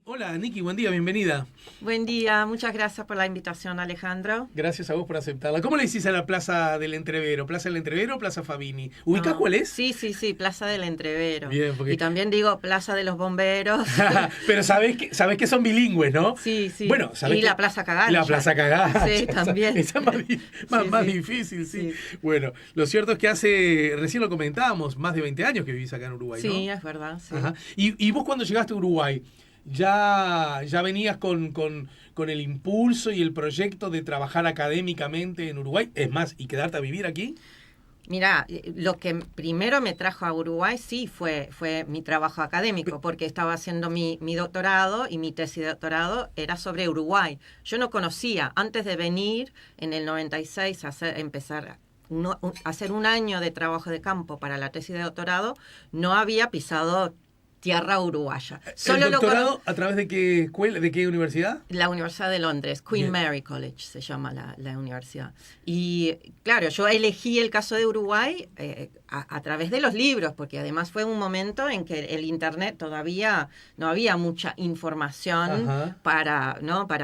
Hola, Niki, buen día, bienvenida. Buen día, muchas gracias por la invitación, Alejandro. Gracias a vos por aceptarla. ¿Cómo le decís a la Plaza del Entrevero? ¿Plaza del Entrevero o Plaza Fabini? ¿Ubicás No, cuál es? sí, Plaza del Entrevero. Bien, porque... Y también digo Plaza de los Bomberos. Pero sabés que son bilingües, ¿no? Sí. Bueno, sabés y que... la Plaza Cagancha. La Plaza Cagancha. Sí, también. Esa es más difícil, sí. Bueno, lo cierto es que recién lo comentábamos, más de 20 años que vivís acá en Uruguay, ¿no? Sí, es verdad, sí. Ajá. ¿Y vos cuando llegaste a Uruguay, ya venías con el impulso y el proyecto de trabajar académicamente en Uruguay? Es más, ¿y quedarte a vivir aquí? Mira, lo que primero me trajo a Uruguay sí fue mi trabajo académico, porque estaba haciendo mi doctorado y mi tesis de doctorado era sobre Uruguay. Yo no conocía, antes de venir en el 96 a hacer un año de trabajo de campo para la tesis de doctorado, no había pisado tierra uruguaya. ¿El doctorado a través de qué escuela, de qué universidad? La Universidad de Londres, Queen Mary College se llama la universidad. Y claro, yo elegí el caso de Uruguay a través de los libros, porque además fue un momento en que el Internet todavía no había mucha información para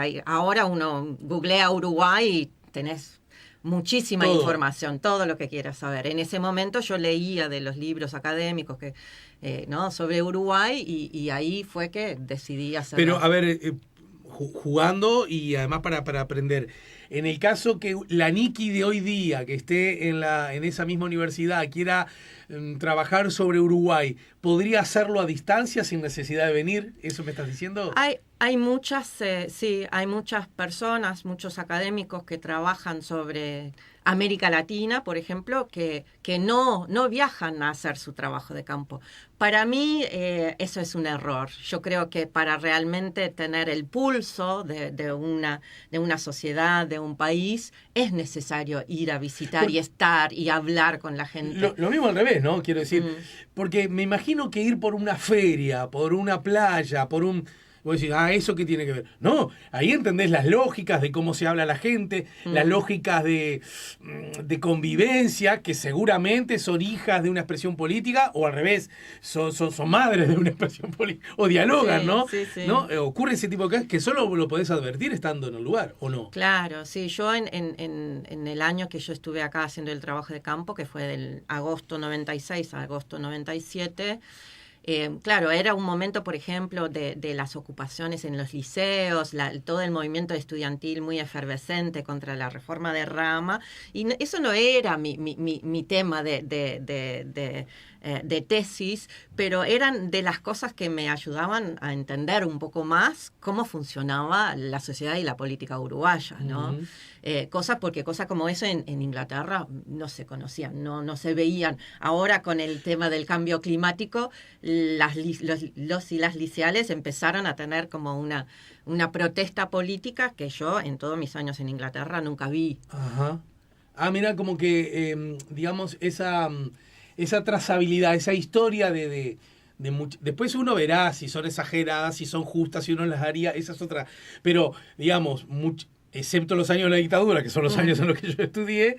ir. Ahora uno googlea Uruguay y tenés muchísima información, todo lo que quieras saber. En ese momento yo leía de los libros académicos sobre Uruguay y ahí fue que decidí hacerlo. Pero, a ver, jugando y además para aprender. En el caso que la Niki de hoy día, que esté en esa misma universidad, quiera trabajar sobre Uruguay, ¿podría hacerlo a distancia sin necesidad de venir? ¿Eso me estás diciendo? Hay muchas personas, muchos académicos que trabajan sobre América Latina, por ejemplo, que no viajan a hacer su trabajo de campo. Para mí eso es un error. Yo creo que para realmente tener el pulso de una sociedad, de un país, es necesario ir a visitar y estar y hablar con la gente. Lo mismo al revés, ¿no? Quiero decir, porque me imagino que ir por una feria, por una playa, vos decís, ¿eso qué tiene que ver? No, ahí entendés las lógicas de cómo se habla la gente, las lógicas de convivencia, que seguramente son hijas de una expresión política, o al revés, son madres de una expresión política, o dialogan, ¿no? Sí. ¿No? Ocurre ese tipo de cosas que solo lo podés advertir estando en el lugar, ¿o no? Claro, sí, yo en el año que yo estuve acá haciendo el trabajo de campo, que fue del agosto 96 a agosto 97, claro, era un momento, por ejemplo, de las ocupaciones en los liceos, todo el movimiento estudiantil muy efervescente contra la reforma de Rama, y eso no era mi tema de tesis, pero eran de las cosas que me ayudaban a entender un poco más cómo funcionaba la sociedad y la política uruguaya, ¿no? Cosas como eso en Inglaterra no se conocían, no se veían. Ahora con el tema del cambio climático, los y las liceales empezaron a tener como una protesta política que yo en todos mis años en Inglaterra nunca vi. Ajá. Mira, como que, digamos, esa trazabilidad, esa historia después uno verá si son exageradas, si son justas, si uno las haría, esa es otra. Pero, digamos, excepto los años de la dictadura, que son los años en los que yo estudié,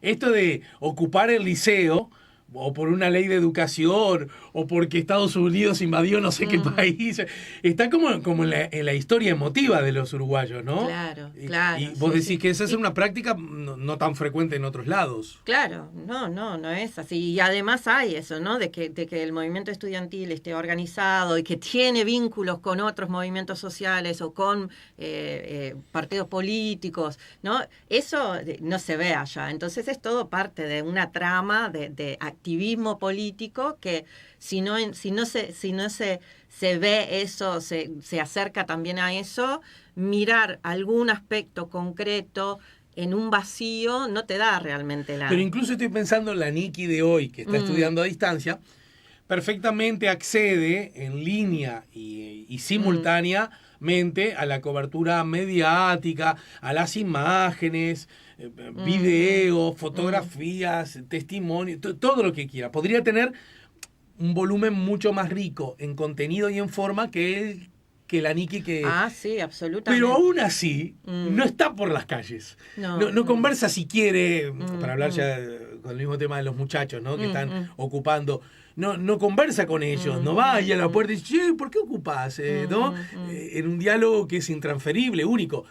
esto de ocupar el liceo, o por una ley de educación, o porque Estados Unidos invadió no sé qué país, está como en la historia emotiva de los uruguayos, ¿no? Claro. Y vos decís que esa es una práctica no tan frecuente en otros lados. Claro, no es así. Y además hay eso, ¿no? De que el movimiento estudiantil esté organizado y que tiene vínculos con otros movimientos sociales o con partidos políticos, ¿no? Eso no se ve allá. Entonces es todo parte de una trama de activismo político que si no se ve eso, se acerca también a eso, mirar algún aspecto concreto en un vacío no te da realmente la... Pero incluso estoy pensando en la Niki de hoy, que está estudiando a distancia, perfectamente accede en línea y simultáneamente a la cobertura mediática, a las imágenes, videos, fotografías, testimonios, todo lo que quiera. Podría tener un volumen mucho más rico en contenido y en forma que la Niki que... sí, absolutamente. Pero aún así, no está por las calles. No conversa si quiere, para hablar ya con el mismo tema de los muchachos, ¿no? Que están ocupando. no conversa con ellos, no va ahí a la puerta y dice, che, ¿por qué ocupás? ¿No? En un diálogo que es intransferible, único.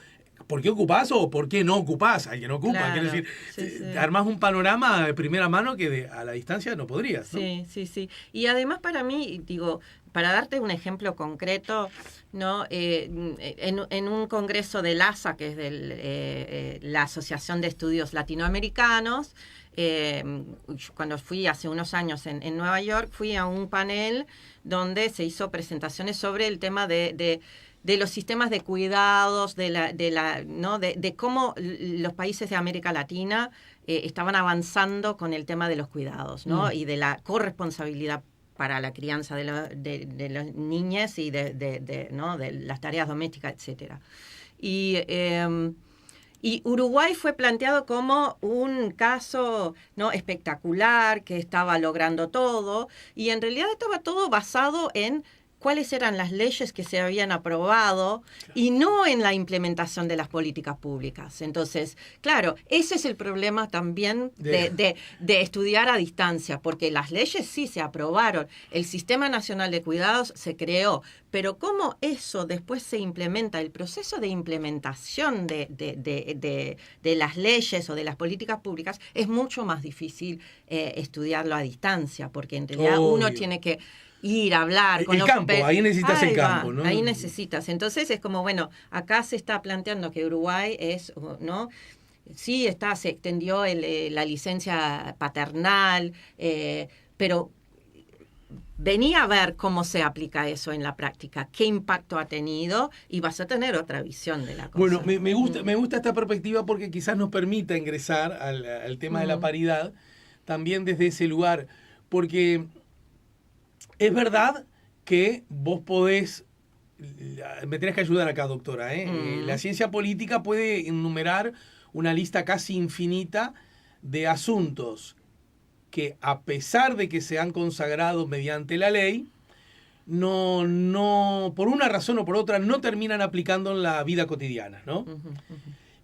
¿Por qué ocupás o por qué no ocupás? Alguien no ocupa. Claro, Quiero decir, sí. armás un panorama de primera mano que a la distancia no podrías, ¿no? Sí. Y además para mí, digo, para darte un ejemplo concreto, ¿no? En un congreso del ASA, que es la Asociación de Estudios Latinoamericanos, cuando fui hace unos años en Nueva York, fui a un panel donde se hizo presentaciones sobre el tema de los sistemas de cuidados, de cómo los países de América Latina estaban avanzando con el tema de los cuidados, ¿no? Y de la corresponsabilidad para la crianza de las niñas y ¿no? de las tareas domésticas, etcétera. Y Uruguay fue planteado como un caso, ¿no? espectacular, que estaba logrando todo, y en realidad estaba todo basado en cuáles eran las leyes que se habían aprobado y no en la implementación de las políticas públicas. Entonces, claro, ese es el problema también de estudiar a distancia, porque las leyes sí se aprobaron, el Sistema Nacional de Cuidados se creó, pero cómo eso después se implementa, el proceso de implementación de las leyes o de las políticas públicas es mucho más difícil estudiarlo a distancia, porque en realidad uno tiene que ir a hablar con el campo, ahí necesitas el campo, ¿no? Ahí necesitas. Entonces es como, bueno, acá se está planteando que Uruguay es, ¿no? Sí, se extendió la licencia paternal, pero venía a ver cómo se aplica eso en la práctica, qué impacto ha tenido, y vas a tener otra visión de la cosa. Bueno, me gusta esta perspectiva porque quizás nos permita ingresar al tema de la paridad también desde ese lugar, porque es verdad que vos podés, me tenés que ayudar acá, doctora, la ciencia política puede enumerar una lista casi infinita de asuntos que, a pesar de que se han consagrado mediante la ley, no, por una razón o por otra, no terminan aplicando en la vida cotidiana, ¿no?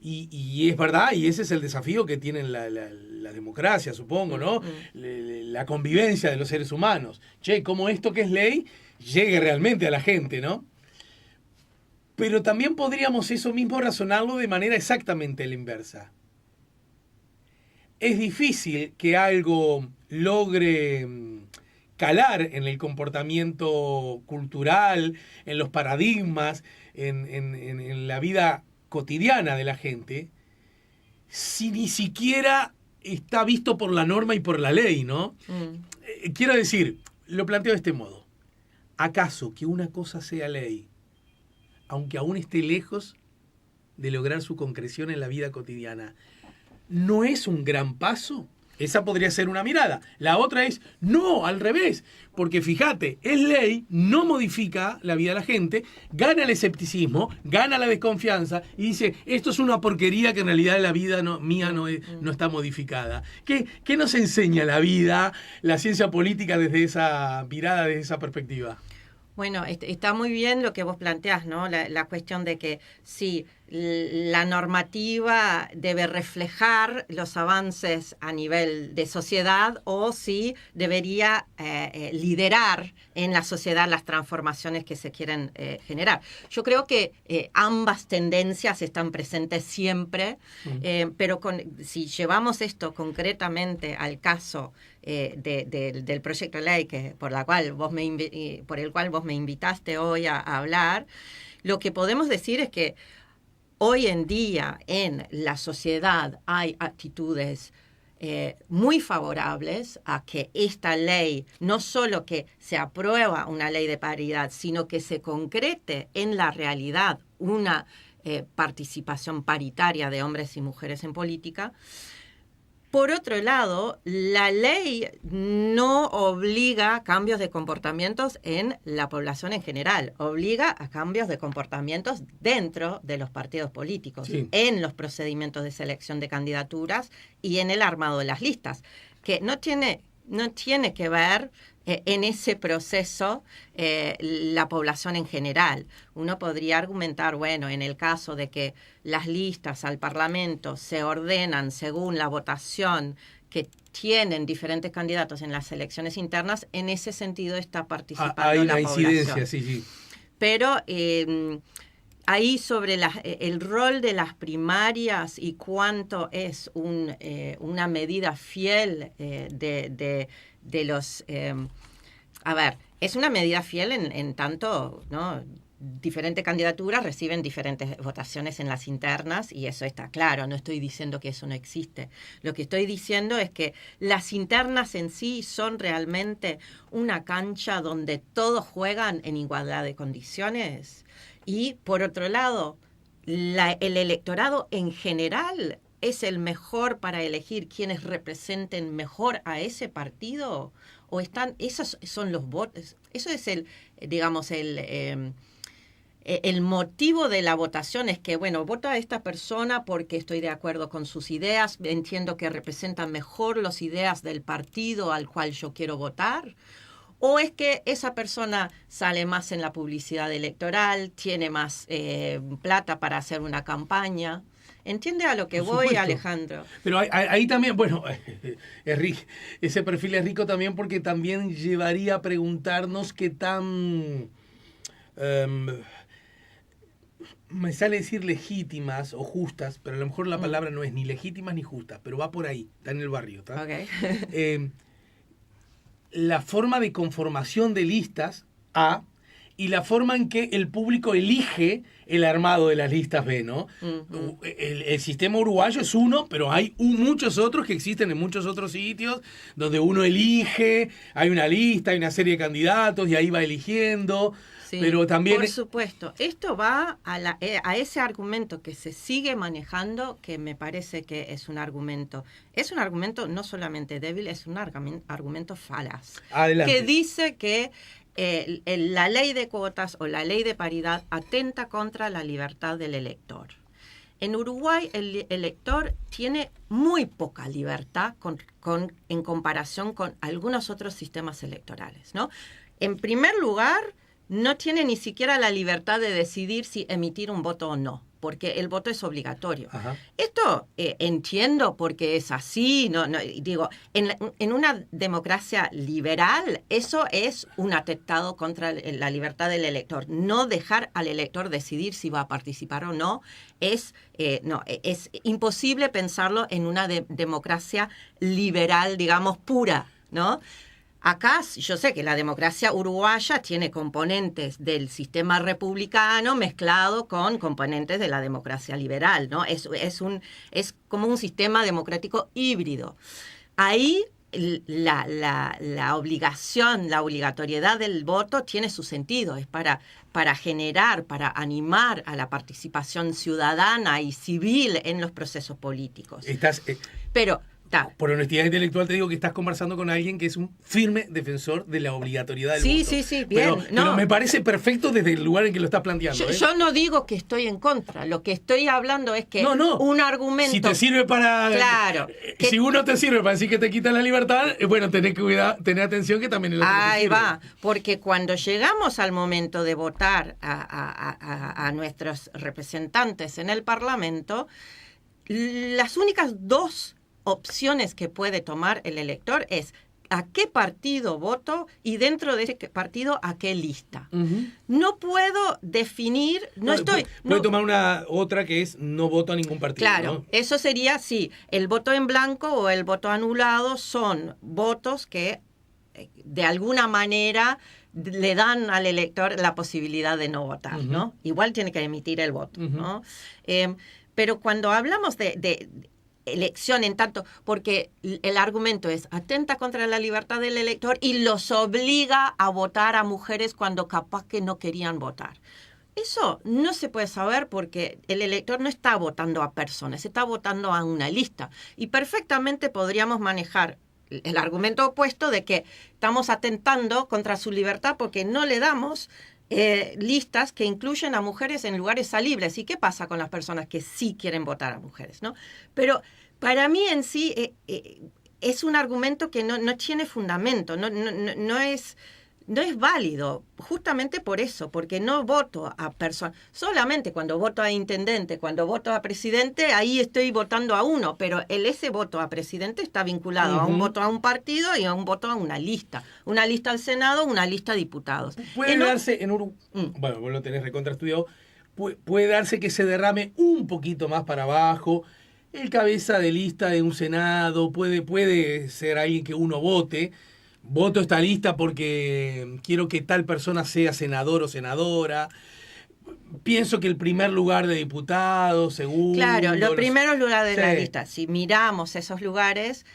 Y es verdad, y ese es el desafío que tiene la democracia, supongo, ¿no? La convivencia de los seres humanos. Che, cómo esto que es ley llegue realmente a la gente, ¿no? Pero también podríamos eso mismo razonarlo de manera exactamente la inversa. Es difícil que algo logre calar en el comportamiento cultural, en los paradigmas, en la vida cotidiana de la gente, si ni siquiera está visto por la norma y por la ley, ¿no? Quiero decir, lo planteo de este modo. ¿Acaso que una cosa sea ley, aunque aún esté lejos de lograr su concreción en la vida cotidiana, no es un gran paso? Esa podría ser una mirada. La otra es, no, al revés. Porque fíjate, es ley, no modifica la vida de la gente, gana el escepticismo, gana la desconfianza y dice, esto es una porquería que en realidad la vida mía no está modificada. ¿Qué nos enseña la vida, la ciencia política desde esa mirada, desde esa perspectiva? Bueno, está muy bien lo que vos planteás, ¿no? La cuestión de que sí, la normativa debe reflejar los avances a nivel de sociedad, o si debería liderar en la sociedad las transformaciones que se quieren generar. Yo creo que ambas tendencias están presentes siempre, pero si llevamos esto concretamente al caso del proyecto de ley por el cual vos me invitaste hoy a hablar, lo que podemos decir es que hoy en día en la sociedad hay actitudes muy favorables a que esta ley, no solo que se aprueba una ley de paridad, sino que se concrete en la realidad una participación paritaria de hombres y mujeres en política. Por otro lado, la ley no obliga a cambios de comportamientos en la población en general, obliga a cambios de comportamientos dentro de los partidos políticos, sí, en los procedimientos de selección de candidaturas y en el armado de las listas, que no tiene que ver en ese proceso la población en general. Uno podría argumentar, bueno, en el caso de que las listas al Parlamento se ordenan según la votación que tienen diferentes candidatos en las elecciones internas, en ese sentido está participando hay la una incidencia, población. sí. Pero ahí sobre el rol de las primarias y cuánto es una medida fiel de los... a ver, es una medida fiel en tanto, ¿no? Diferentes candidaturas reciben diferentes votaciones en las internas y eso está claro, no estoy diciendo que eso no existe. Lo que estoy diciendo es que las internas en sí son realmente una cancha donde todos juegan en igualdad de condiciones y, por otro lado, el electorado en general es el mejor para elegir quienes representen mejor a ese partido o están, esos son los votos, eso es el motivo de la votación es que, bueno, voto a esta persona porque estoy de acuerdo con sus ideas, entiendo que representan mejor las ideas del partido al cual yo quiero votar, o es que esa persona sale más en la publicidad electoral, tiene más plata para hacer una campaña. ¿Entiende a lo que voy, Alejandro? Pero ahí también, bueno, ese perfil es rico también porque también llevaría a preguntarnos qué tan... me sale decir legítimas o justas, pero a lo mejor la palabra no es ni legítimas ni justas, pero va por ahí, está en el barrio. ¿Está? Okay. La forma de conformación de listas, A, y la forma en que el público elige el armado de las listas B, ¿no? Uh-huh. El sistema uruguayo es uno, pero hay muchos otros que existen en muchos otros sitios, donde uno elige, hay una lista, hay una serie de candidatos y ahí va eligiendo. Sí, pero también... Por supuesto, esto va a ese argumento que se sigue manejando, que me parece que es un argumento no solamente débil, es un argumento falaz. Adelante. Que dice que la ley de cuotas o la ley de paridad atenta contra la libertad del elector. En Uruguay el elector tiene muy poca libertad en comparación con algunos otros sistemas electorales, ¿no? En primer lugar, no tiene ni siquiera la libertad de decidir si emitir un voto o no, porque el voto es obligatorio. Ajá. Esto entiendo porque es así, digo, en una democracia liberal eso es un atentado contra la libertad del elector. No dejar al elector decidir si va a participar o no es imposible pensarlo en una democracia liberal, digamos, pura, ¿no? Acá yo sé que la democracia uruguaya tiene componentes del sistema republicano mezclado con componentes de la democracia liberal, ¿no? Es como un sistema democrático híbrido. Ahí la obligación, la obligatoriedad del voto tiene su sentido, es para generar, para animar a la participación ciudadana y civil en los procesos políticos. Pero por honestidad intelectual te digo que estás conversando con alguien que es un firme defensor de la obligatoriedad del voto. Sí, bien. Pero me parece perfecto desde el lugar en que lo estás planteando. Yo no digo que estoy en contra. Lo que estoy hablando es que un argumento... Si te sirve para... Claro. Si uno te sirve para decir que te quita la libertad, bueno, tenés que tener atención que también el otro Ahí va. Porque cuando llegamos al momento de votar a nuestros representantes en el Parlamento, las únicas dos opciones que puede tomar el elector es a qué partido voto y dentro de ese partido a qué lista. Uh-huh. No puedo definir, puede tomar otra que es no voto a ningún partido. Claro, ¿no? Eso sería, sí, el voto en blanco o el voto anulado son votos que de alguna manera le dan al elector la posibilidad de no votar, uh-huh. ¿no? Igual tiene que emitir el voto, uh-huh. ¿no? Pero cuando hablamos de elección en tanto, porque el argumento es atenta contra la libertad del elector y los obliga a votar a mujeres cuando capaz que no querían votar. Eso no se puede saber porque el elector no está votando a personas, está votando a una lista. Y perfectamente podríamos manejar el argumento opuesto de que estamos atentando contra su libertad porque no le damos listas que incluyen a mujeres en lugares salibles. ¿Y qué pasa con las personas que sí quieren votar a mujeres, ¿no? Pero para mí en sí es un argumento que no tiene fundamento, no no es válido, justamente por eso, porque no voto a personas. Solamente cuando voto a intendente, cuando voto a presidente, ahí estoy votando a uno, pero ese voto a presidente está vinculado a un voto a un partido y a un voto a una lista al Senado, una lista a diputados. Puede darse en Uruguay, bueno, vos lo tenés recontraestudiado, puede darse que se derrame un poquito más para abajo. El cabeza de lista de un Senado puede ser alguien que uno vote. Voto esta lista porque quiero que tal persona sea senador o senadora. Pienso que el primer lugar de diputado, segundo... Claro, los primeros lugares de la lista. Si miramos esos lugares,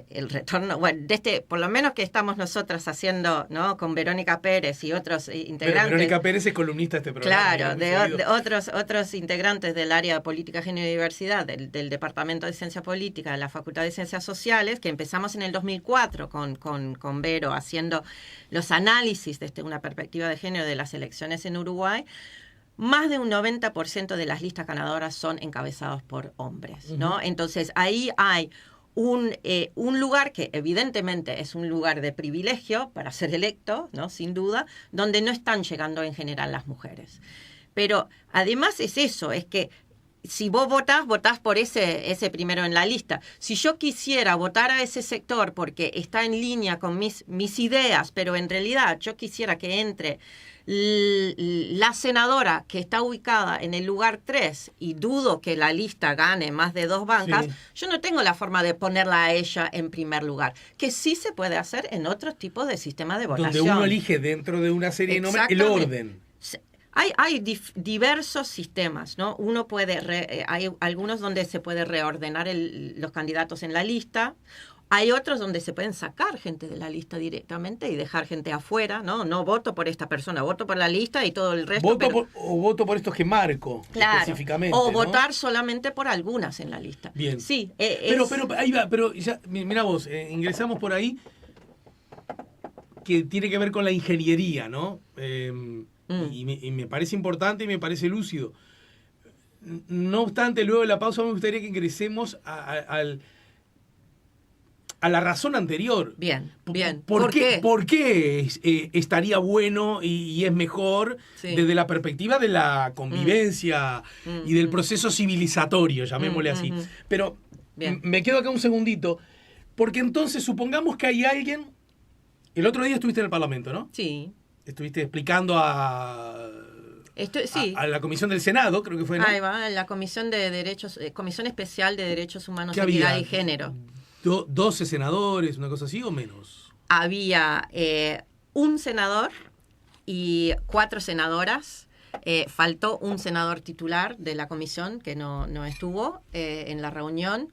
el retorno, bueno, por lo menos que estamos nosotras haciendo, ¿no? Con Verónica Pérez y otros integrantes. Pero Verónica Pérez es columnista de este programa. Claro, de otros integrantes del área de Política, Género y Diversidad, del Departamento de Ciencia Política, de la Facultad de Ciencias Sociales, que empezamos en el 2004 con Vero haciendo los análisis desde una perspectiva de género de las elecciones en Uruguay. Más de un 90% de las listas ganadoras son encabezados por hombres, ¿no? Entonces ahí hay un lugar que evidentemente es un lugar de privilegio para ser electo, ¿no? Sin duda, donde no están llegando en general las mujeres. Pero además es eso, es que si vos votás por ese primero en la lista. Si yo quisiera votar a ese sector porque está en línea con mis ideas, pero en realidad yo quisiera que entre la senadora que está ubicada en el lugar 3 y dudo que la lista gane más de 2 bancas, yo no tengo la forma de ponerla a ella en primer lugar, que sí se puede hacer en otros tipos de sistemas de votación. Donde uno elige dentro de una serie de nombres el orden. Hay diversos sistemas, ¿no? Uno puede hay algunos donde se puede reordenar los candidatos en la lista. Hay otros donde se pueden sacar gente de la lista directamente y dejar gente afuera, ¿no? No voto por esta persona, voto por la lista y todo el resto. Voto por estos que marco, claro, específicamente. O ¿no? votar solamente por algunas en la lista. Bien. Sí. Pero ahí va, pero ya, mira vos, ingresamos por ahí, que tiene que ver con la ingeniería, ¿no? Y me parece importante y me parece lúcido. No obstante, luego de la pausa me gustaría que ingresemos a la razón anterior. Bien. ¿Por qué estaría bueno y es mejor desde la perspectiva de la convivencia y del proceso civilizatorio, llamémosle así? Pero me quedo acá un segundito, porque entonces supongamos que hay alguien... El otro día estuviste en el Parlamento, ¿no? Sí. Estuviste explicando a la Comisión del Senado, creo que fue, ¿no? Ahí va, la Comisión de Derechos, Comisión Especial de Derechos Humanos, Equidad y Género. 12 senadores, una cosa así, o menos. Había un senador y 4 senadoras. Faltó un senador titular de la comisión que no estuvo en la reunión.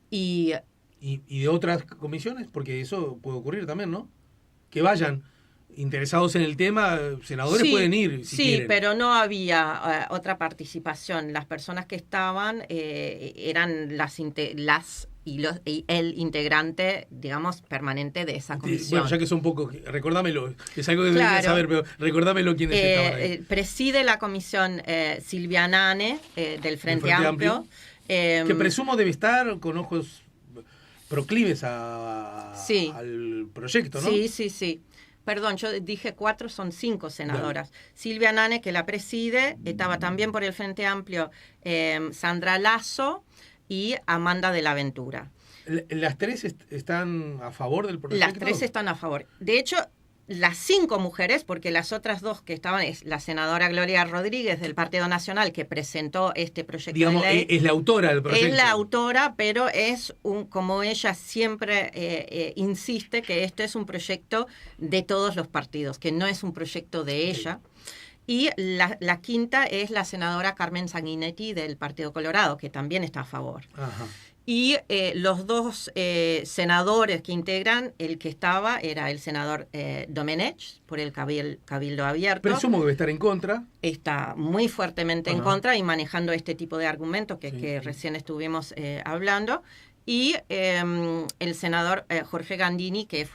Y de otras comisiones, porque eso puede ocurrir también, ¿no? Que vayan interesados en el tema, senadores pueden ir si quieren. Pero no había otra participación. Las personas que estaban eran el integrante, digamos, permanente de esa comisión. Bueno, ya que son pocos, recordámelo, es algo que debería saber, pero recordámelo quiénes estaban ahí. Preside la comisión Silvia Nane, del Frente Amplio. Que presumo debe estar con ojos proclives al proyecto, ¿no? Sí. Perdón, yo dije 4, son 5 senadoras. Dale. Silvia Nane, que la preside, estaba también por el Frente Amplio Sandra Lazo y Amanda de la Ventura. ¿Las 3 están a favor del proyecto? Las 3 están a favor. De hecho, las 5 mujeres, porque las otras 2 que estaban, es la senadora Gloria Rodríguez del Partido Nacional, que presentó este proyecto de ley. Es la autora del proyecto. Es la autora, pero es como ella siempre insiste, que este es un proyecto de todos los partidos, que no es un proyecto de ella. Y la quinta es la senadora Carmen Sanguinetti del Partido Colorado, que también está a favor. Ajá. Y los 2 senadores que integran, el que estaba era el senador Domenech, por el Cabildo Abierto. Presumo que debe estar en contra. Está muy fuertemente en contra y manejando este tipo de argumentos que recién estuvimos hablando. Y el senador Jorge Gandini, que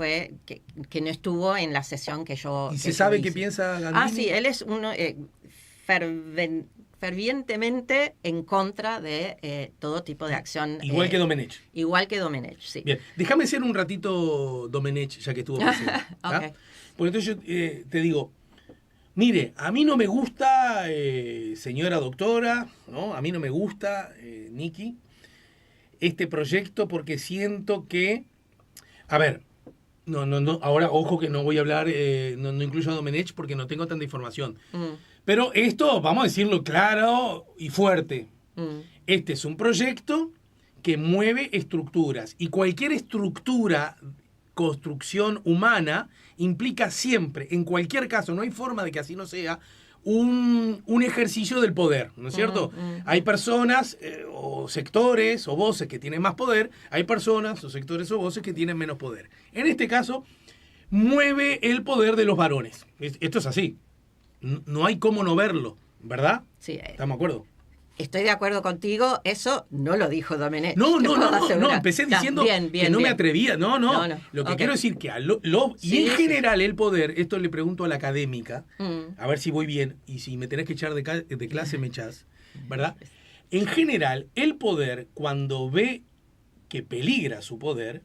no estuvo en la sesión que yo... ¿Y se sabe qué piensa Gandini? Sí, él es uno fervientemente en contra de todo tipo de acción. Igual que Domenech. Igual que Domenech, sí. Bien, déjame ser un ratito Domenech, ya que estuvo presente. Okay. Porque entonces yo te digo, mire, a mí no me gusta, señora doctora, ¿no? A mí no me gusta, Nikki, este proyecto porque siento que... A ver, no, ahora ojo que no voy a hablar, no incluyo a Domenech porque no tengo tanta información. Pero esto, vamos a decirlo claro y fuerte. Este es un proyecto que mueve estructuras y cualquier estructura, construcción humana, implica siempre, en cualquier caso, no hay forma de que así no sea, un ejercicio del poder, ¿no es cierto? Hay personas o sectores o voces que tienen más poder, hay personas o sectores o voces que tienen menos poder. En este caso, mueve el poder de los varones. Esto es así. No hay cómo no verlo, ¿verdad? Sí. ¿Estamos de acuerdo? Estoy de acuerdo contigo, eso no lo dijo Domenech. No, empecé diciendo que no me atrevía. No. Lo que quiero decir que y en general el poder, esto le pregunto a la académica, a ver si voy bien, y si me tenés que echar de clase me echás, ¿verdad? En general, el poder, cuando ve que peligra su poder,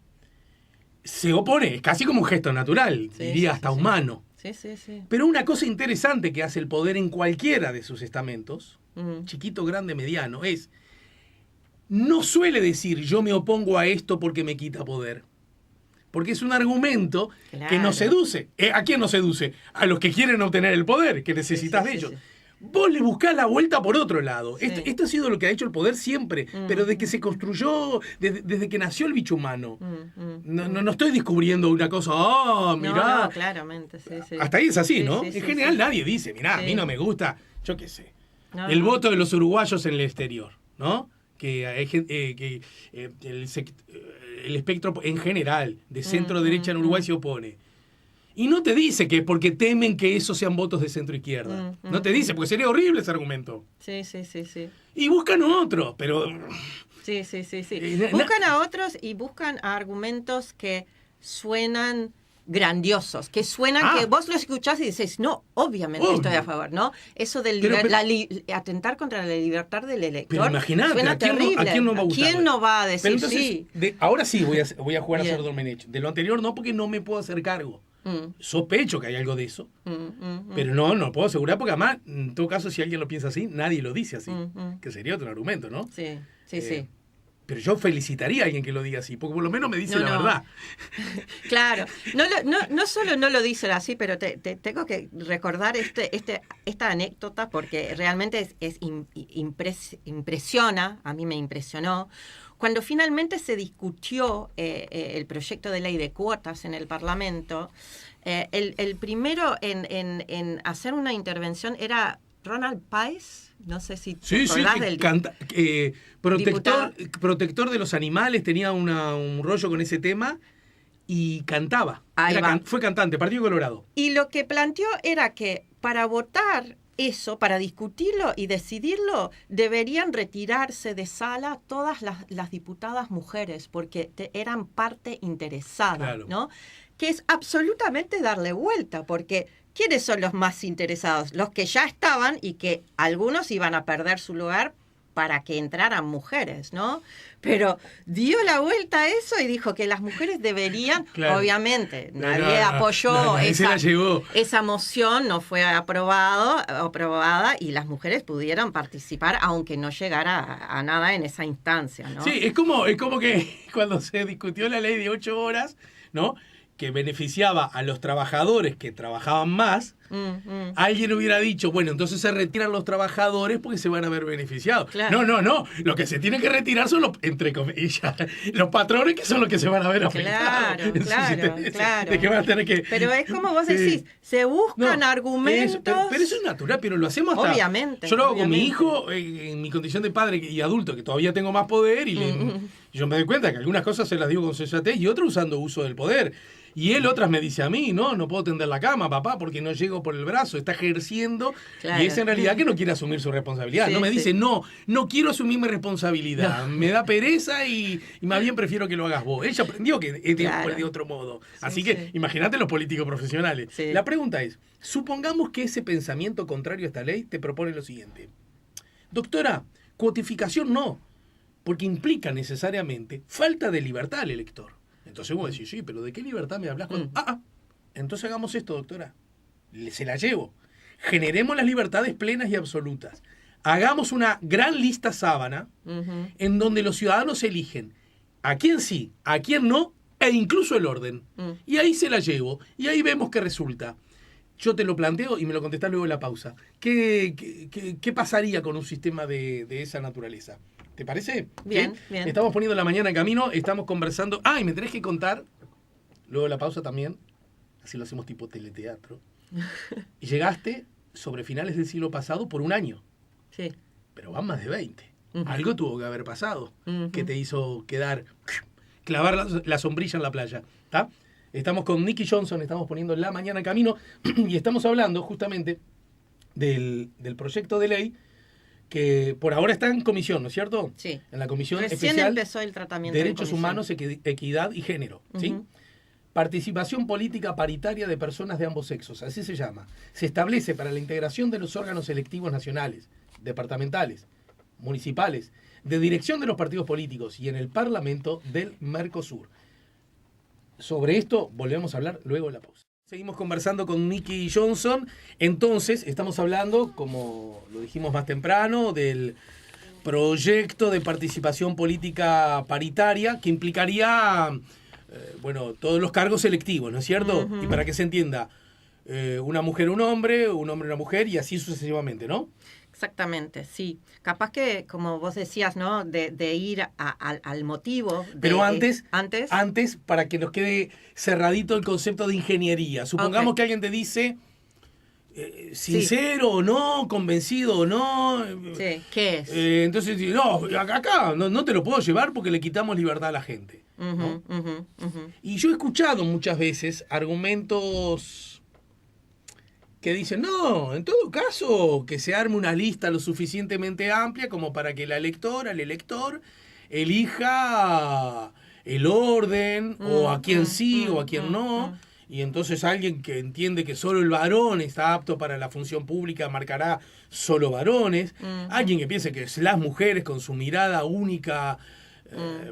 se opone, es casi como un gesto natural, diría hasta humano. Sí. Pero una cosa interesante que hace el poder en cualquiera de sus estamentos, chiquito, grande, mediano, no suele decir yo me opongo a esto porque me quita poder. Porque es un argumento que nos seduce. ¿A quién nos seduce? A los que quieren obtener el poder, que necesitas de ellos. Vos le buscás la vuelta por otro lado. Sí. Esto ha sido lo que ha hecho el poder siempre, pero desde que se construyó, desde que nació el bicho humano. No estoy descubriendo una cosa, mirá. No, claramente, sí. Hasta ahí es así, ¿no? En general nadie dice, mirá, a mí no me gusta, yo qué sé. El voto de los uruguayos en el exterior, ¿no? Que hay gente, el espectro en general de centro-derecha en Uruguay se opone. Y no te dice que es porque temen que esos sean votos de centro-izquierda. No te dice, porque sería horrible ese argumento. Sí. Y buscan otros, pero... Sí. Buscan a otros y buscan a argumentos que suenan grandiosos, que suenan que vos lo escuchás y dices, no, obviamente estoy a favor, ¿no? Eso del atentar contra la libertad del elector. Pero imagínate, suena terrible. ¿a quién no va a gustar? ¿Quién no va a decir entonces, sí? Ahora sí voy a jugar a ser Domenech. De lo anterior no, porque no me puedo hacer cargo. Sospecho que hay algo de eso, pero no puedo asegurar, porque además, en todo caso, si alguien lo piensa así, nadie lo dice así, que sería otro argumento, ¿no? Sí. Pero yo felicitaría a alguien que lo diga así, porque por lo menos me dice la verdad. Claro, no solo no lo dice así, pero tengo que recordar esta anécdota porque realmente impresiona, a mí me impresionó. Cuando finalmente se discutió el proyecto de ley de cuotas en el Parlamento, el primero en hacer una intervención era Ronald Páez. No sé si te acordás del protector de los animales, tenía un rollo con ese tema y cantaba. Fue cantante, Partido Colorado. Y lo que planteó era que para votar eso, para discutirlo y decidirlo, deberían retirarse de sala todas las diputadas mujeres, porque eran parte interesada, claro. ¿No? Que es absolutamente darle vuelta, porque ¿quiénes son los más interesados? Los que ya estaban y que algunos iban a perder su lugar para que entraran mujeres, ¿no? Pero dio la vuelta a eso y dijo que las mujeres deberían, obviamente, nadie apoyó esa moción, no fue aprobada y las mujeres pudieron participar aunque no llegara a nada en esa instancia, ¿no? Sí, es como que cuando se discutió la ley de 8 horas, ¿no?, que beneficiaba a los trabajadores que trabajaban más, alguien hubiera dicho, bueno, entonces se retiran los trabajadores porque se van a ver beneficiados. Claro. No. Lo que se tiene que retirar son los, entre comillas, los patrones, que son los que se van a ver afectados. Claro. De que van a tener que... Pero es como vos decís, se buscan argumentos... Pero eso es natural, pero lo hacemos hasta... Obviamente. Yo lo hago con mi hijo, en mi condición de padre y adulto, que todavía tengo más poder, y yo me doy cuenta que algunas cosas se las digo con sensatez y otras usando uso del poder. Y él otras me dice a mí, no puedo tender la cama, papá, porque no llego por el brazo. Está ejerciendo, y es en realidad que no quiere asumir su responsabilidad. No me dice, no quiero asumir mi responsabilidad. Me da pereza y más bien prefiero que lo hagas vos. Ella aprendió que de otro modo. Así que imagínate los políticos profesionales. La pregunta es, supongamos que ese pensamiento contrario a esta ley te propone lo siguiente. Doctora, cuotificación no, porque implica necesariamente falta de libertad al elector. Entonces vos decís, sí, pero ¿de qué libertad me hablas cuando...? Entonces hagamos esto, doctora. Se la llevo. Generemos las libertades plenas y absolutas. Hagamos una gran lista sábana en donde los ciudadanos eligen a quién sí, a quién no, e incluso el orden. Y ahí se la llevo, y ahí vemos qué resulta. Yo te lo planteo y me lo contestás luego en la pausa. ¿Qué pasaría con un sistema de esa naturaleza? ¿Te parece? Bien, ¿Sí? bien. Estamos poniendo la mañana en camino, estamos conversando. Y me tenés que contar, luego de la pausa también, así lo hacemos tipo teleteatro. Y llegaste sobre finales del siglo pasado por un año. Sí. Pero van más de 20. Uh-huh. Algo tuvo que haber pasado que te hizo clavar la sombrilla en la playa. ¿Tá? Estamos con Nikki Johnson, estamos poniendo la mañana en camino y estamos hablando justamente del proyecto de ley que por ahora está en comisión, ¿no es cierto? Sí. En la Comisión Recién Especial empezó el tratamiento Derechos Humanos, Equidad y Género. ¿Sí? Participación política paritaria de personas de ambos sexos, así se llama. Se establece para la integración de los órganos electivos nacionales, departamentales, municipales, de dirección de los partidos políticos y en el Parlamento del Mercosur. Sobre esto volvemos a hablar luego de la pausa. Seguimos conversando con Nikki Johnson. Entonces, estamos hablando, como lo dijimos más temprano, del proyecto de participación política paritaria que implicaría, todos los cargos selectivos, ¿no es cierto? Y para que se entienda, una mujer, un hombre, una mujer y así sucesivamente, ¿no? Exactamente, sí. Capaz que, como vos decías, ¿no? De ir al motivo. Pero antes, para que nos quede cerradito el concepto de ingeniería. Supongamos que alguien te dice, sincero o no, convencido o no. Sí, ¿qué es? Entonces, no, acá no te lo puedo llevar porque le quitamos libertad a la gente. ¿No? Y yo he escuchado muchas veces argumentos que dicen, no, en todo caso, que se arme una lista lo suficientemente amplia como para que la electora, el elector, elija el orden, o a quién sí, o a quién no, y entonces alguien que entiende que solo el varón está apto para la función pública marcará solo varones, alguien que piense que las mujeres con su mirada única,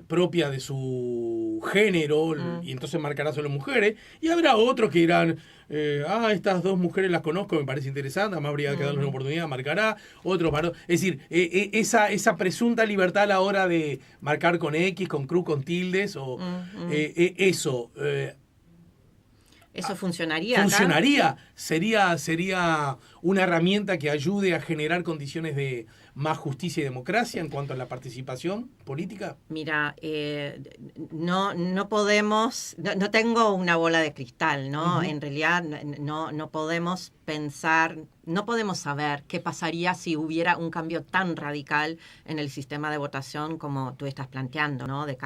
propia de su género, y entonces marcará solo mujeres, y habrá otros que dirán, estas dos mujeres las conozco, me parece interesante, además habría que darles una oportunidad, marcará, otros varón. Es decir, esa presunta libertad a la hora de marcar con X, con cruz, con tildes, o eso. ¿Eso funcionaría? ¿Funcionaría? ¿Sería una herramienta que ayude a generar condiciones de más justicia y democracia en cuanto a la participación política? Mira, no podemos, no tengo una bola de cristal, ¿no? En realidad no podemos pensar, no podemos saber qué pasaría si hubiera un cambio tan radical en el sistema de votación como tú estás planteando, ¿no? De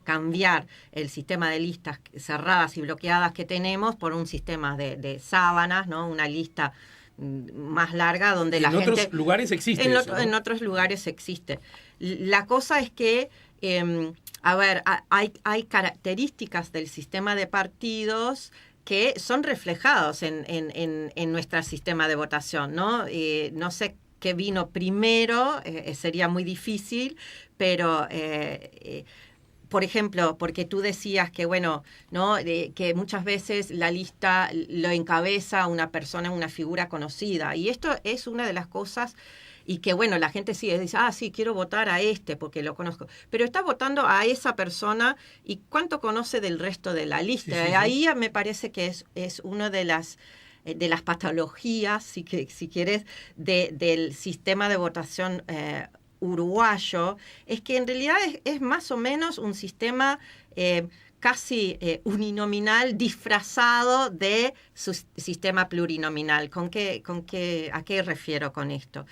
cambiar el sistema de listas cerradas y bloqueadas que tenemos por un sistema de sábanas, ¿no? Una lista más larga donde la gente... En otros lugares existe eso, ¿no? En otros lugares existe. La cosa es que, hay características del sistema de partidos que son reflejados en nuestro sistema de votación, ¿no? No sé qué vino primero, sería muy difícil, pero... por ejemplo, porque tú decías que, ¿no? Que muchas veces la lista lo encabeza una persona, una figura conocida. Y esto es una de las cosas, y que, la gente dice, sí, quiero votar a este porque lo conozco. Pero está votando a esa persona, ¿y cuánto conoce del resto de la lista? Sí. Ahí me parece que es una de las patologías, si quieres, del sistema de votación uruguayo, es que en realidad es más o menos un sistema casi uninominal disfrazado de su sistema plurinominal. ¿A qué refiero con esto?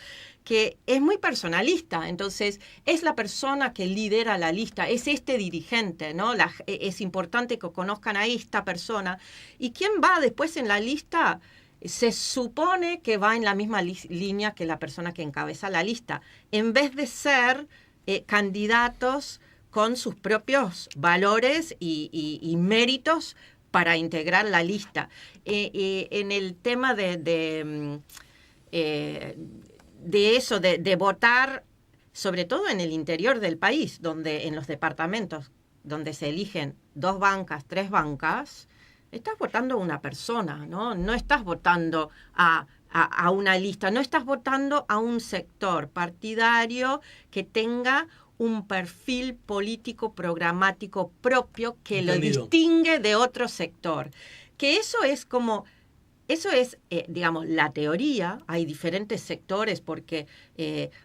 Que es muy personalista, entonces es la persona que lidera la lista, es este dirigente, ¿no? Es importante que conozcan a esta persona. ¿Y quién va después en la lista? Se supone que va en la misma línea que la persona que encabeza la lista, en vez de ser candidatos con sus propios valores y méritos para integrar la lista. En el tema de de eso, de votar, sobre todo en el interior del país, donde en los departamentos donde se eligen 2 bancas, 3 bancas, estás votando a una persona, ¿no? No estás votando a una lista, no estás votando a un sector partidario que tenga un perfil político programático propio que Entendido. lo distingue de otro sector. Que eso es como... Eso es, digamos, la teoría. Hay diferentes sectores porque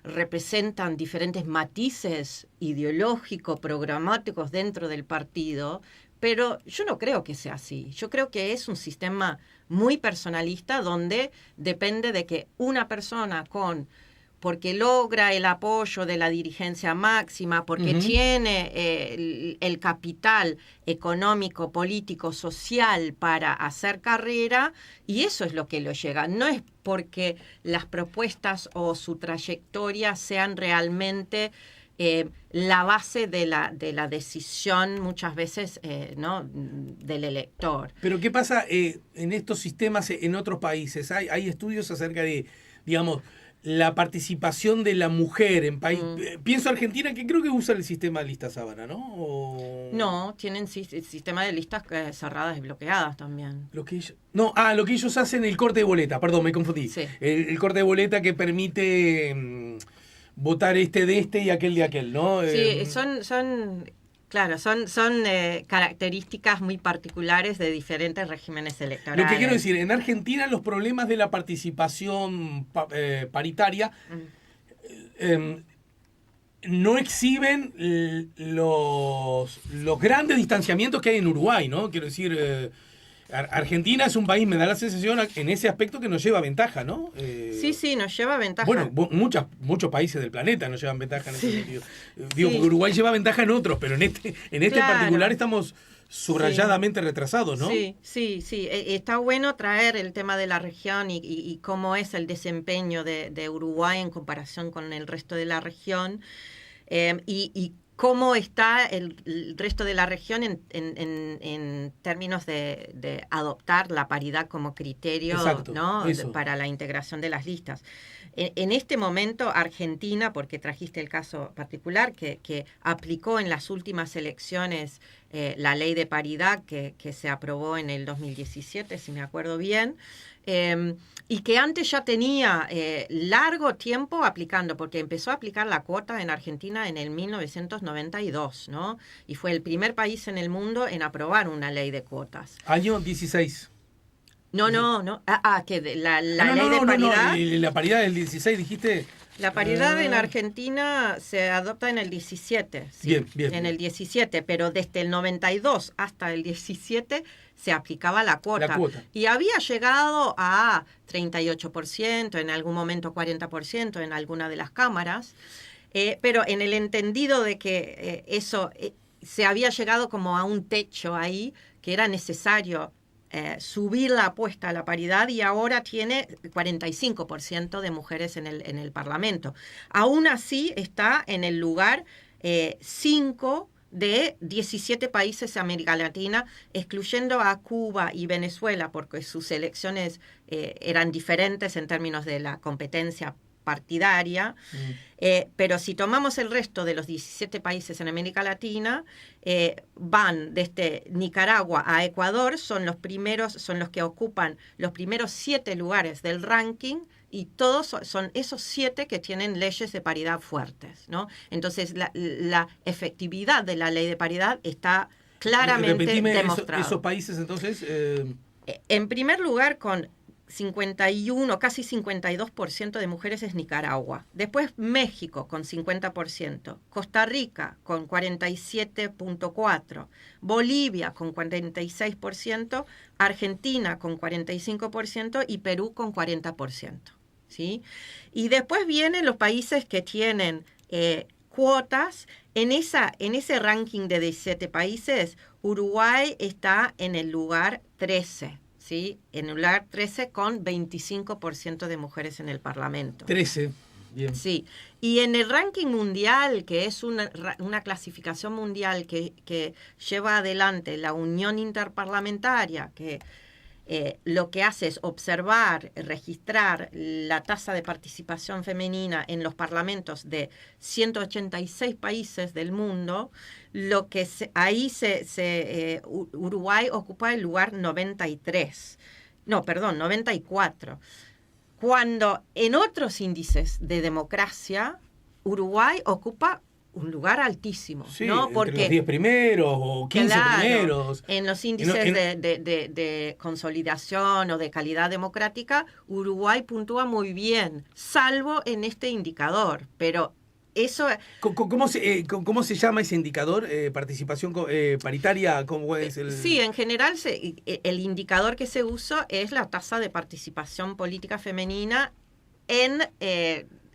representan diferentes matices ideológicos, programáticos dentro del partido, pero yo no creo que sea así. Yo creo que es un sistema muy personalista donde depende de que una persona porque logra el apoyo de la dirigencia máxima, porque tiene el capital económico, político, social para hacer carrera, y eso es lo que lo llega. No es porque las propuestas o su trayectoria sean realmente la base de la decisión, muchas veces, ¿no?, del elector. Pero ¿qué pasa en estos sistemas en otros países? Hay estudios acerca de, digamos, la participación de la mujer en país. Pienso Argentina, que creo que usa el sistema de lista sábana, ¿no? No, tienen sistema de listas cerradas y bloqueadas también. Lo que ellos hacen, el corte de boleta, perdón, me confundí. Sí. El corte de boleta que permite votar de este y aquel de aquel, ¿no? Sí, claro, son características muy particulares de diferentes regímenes electorales. Lo que quiero decir, en Argentina los problemas de la participación paritaria no exhiben los grandes distanciamientos que hay en Uruguay, ¿no? Quiero decir, Argentina es un país, me da la sensación en ese aspecto que nos lleva ventaja, ¿no? Sí, nos lleva ventaja. Bueno, muchos países del planeta nos llevan ventaja en ese sentido. Digo, porque Uruguay lleva ventaja en otros, pero en este Claro. particular estamos subrayadamente retrasados, ¿no? Sí. Está bueno traer el tema de la región y cómo es el desempeño de Uruguay en comparación con el resto de la región, y cómo está el resto de la región en términos de adoptar la paridad como criterio. Exacto, ¿no?, eso. para la integración de las listas. En este momento, Argentina, porque trajiste el caso particular, que aplicó en las últimas elecciones la ley de paridad que se aprobó en el 2017, si me acuerdo bien, y que antes ya tenía largo tiempo aplicando, porque empezó a aplicar la cuota en Argentina en el 1992, ¿no? Y fue el primer país en el mundo en aprobar una ley de cuotas. Año 16. No. Que la ley de paridad. No. La paridad del 16, dijiste. La paridad en Argentina se adopta en el 17. ¿sí? Bien. En el 17, pero desde el 92 hasta el 17 se aplicaba la cuota. Y había llegado a 38%, en algún momento 40% en alguna de las cámaras, pero en el entendido de que eso se había llegado como a un techo ahí, que era necesario subir la apuesta a la paridad, y ahora tiene 45% de mujeres en el Parlamento. Aún así está en el lugar 5 de 17 países de América Latina, excluyendo a Cuba y Venezuela, porque sus elecciones eran diferentes en términos de la competencia partidaria, pero si tomamos el resto de los 17 países en América Latina, van desde Nicaragua a Ecuador, son los que ocupan los primeros 7 lugares del ranking, y todos son esos 7 que tienen leyes de paridad fuertes, ¿no? Entonces la efectividad de la ley de paridad está claramente demostrada. Esos países entonces. En primer lugar, con 51, casi 52% de mujeres es Nicaragua. Después México con 50%, Costa Rica con 47.4%, Bolivia con 46%, Argentina con 45% y Perú con 40%. ¿sí? Y después vienen los países que tienen cuotas. En ese ranking de 17 países, Uruguay está en el lugar 13. ¿sí? En el lugar 13 con 25% de mujeres en el Parlamento. 13, bien. Sí, y en el ranking mundial, que es una clasificación mundial que lleva adelante la Unión Interparlamentaria, que lo que hace es observar, registrar la tasa de participación femenina en los parlamentos de 186 países del mundo, Uruguay ocupa el lugar 94. Cuando en otros índices de democracia, Uruguay ocupa un lugar altísimo, sí, ¿no? Porque los 10 primeros o 15 primeros. En los índices de consolidación o de calidad democrática, Uruguay puntúa muy bien, salvo en este indicador, pero eso... ¿Cómo se llama ese indicador? ¿Participación paritaria? ¿Cómo es el...? Sí, en general el indicador que se usa es la tasa de participación política femenina en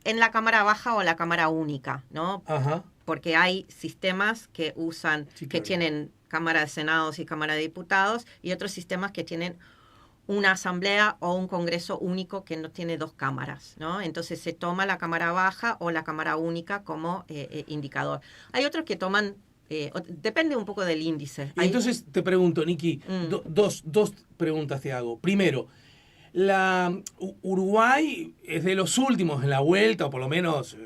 la Cámara Baja o la Cámara Única, ¿no? Ajá. Porque hay sistemas que usan, Sí, que claro. tienen Cámara de Senados y Cámara de Diputados, y otros sistemas que tienen una asamblea o un congreso único que no tiene dos cámaras, ¿no? Entonces se toma la Cámara Baja o la Cámara Única como indicador. Hay otros que toman, depende un poco del índice. Y entonces te pregunto, Nikki, dos preguntas te hago. Primero, Uruguay es de los últimos en la vuelta, o por lo menos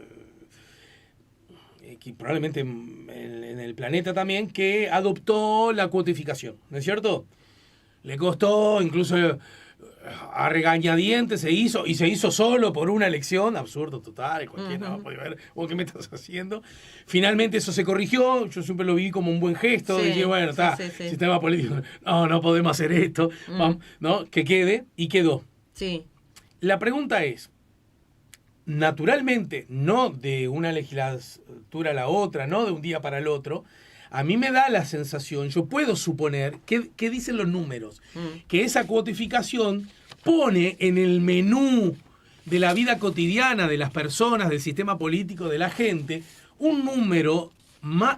probablemente en el planeta también, que adoptó la cuotificación, ¿no es cierto? Le costó, incluso a regañadientes se hizo solo por una elección, absurdo total, cualquiera va a poder ver, ¿vos qué me estás haciendo? Finalmente eso se corrigió, yo siempre lo vi como un buen gesto, y dije, bueno, está, sistema político, no podemos hacer esto, vamos, ¿no? Que quede, y quedó. Sí. La pregunta es, naturalmente, no de una legislatura a la otra, no de un día para el otro, a mí me da la sensación, yo puedo suponer, que dicen los números, que esa cuotificación pone en el menú de la vida cotidiana de las personas, del sistema político, de la gente, un número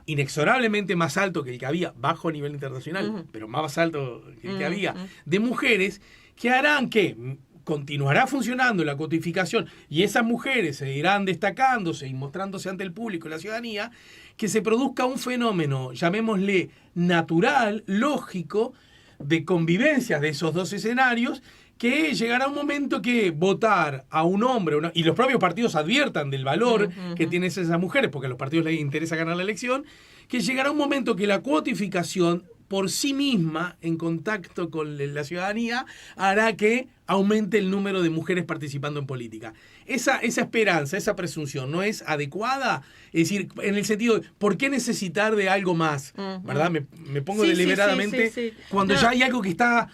inexorablemente más alto que el que había, bajo nivel internacional, pero más alto que el que había, de mujeres que harán que continuará funcionando la codificación y esas mujeres se irán destacándose y mostrándose ante el público y la ciudadanía, que se produzca un fenómeno, llamémosle natural, lógico, de convivencia de esos dos escenarios, que llegará un momento que votar a un hombre, y los propios partidos adviertan del valor que tienen esas mujeres, porque a los partidos les interesa ganar la elección, que llegará un momento que la cuotificación por sí misma, en contacto con la ciudadanía, hará que aumente el número de mujeres participando en política. Esa esperanza, esa presunción, ¿no es adecuada? Es decir, en el sentido de, ¿por qué necesitar de algo más? ¿Verdad? Me pongo deliberadamente cuando ya hay algo que está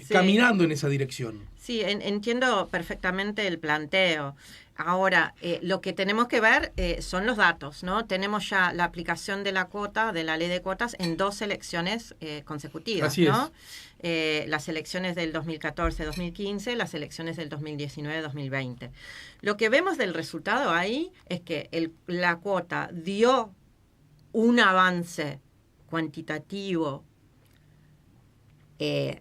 caminando en esa dirección. Sí, entiendo perfectamente el planteo. Ahora, lo que tenemos que ver son los datos, ¿no? Tenemos ya la aplicación de la cuota, de la ley de cuotas, en 2 elecciones consecutivas, Así ¿no? Las elecciones del 2014-2015, las elecciones del 2019-2020. Lo que vemos del resultado ahí es que la cuota dio un avance cuantitativo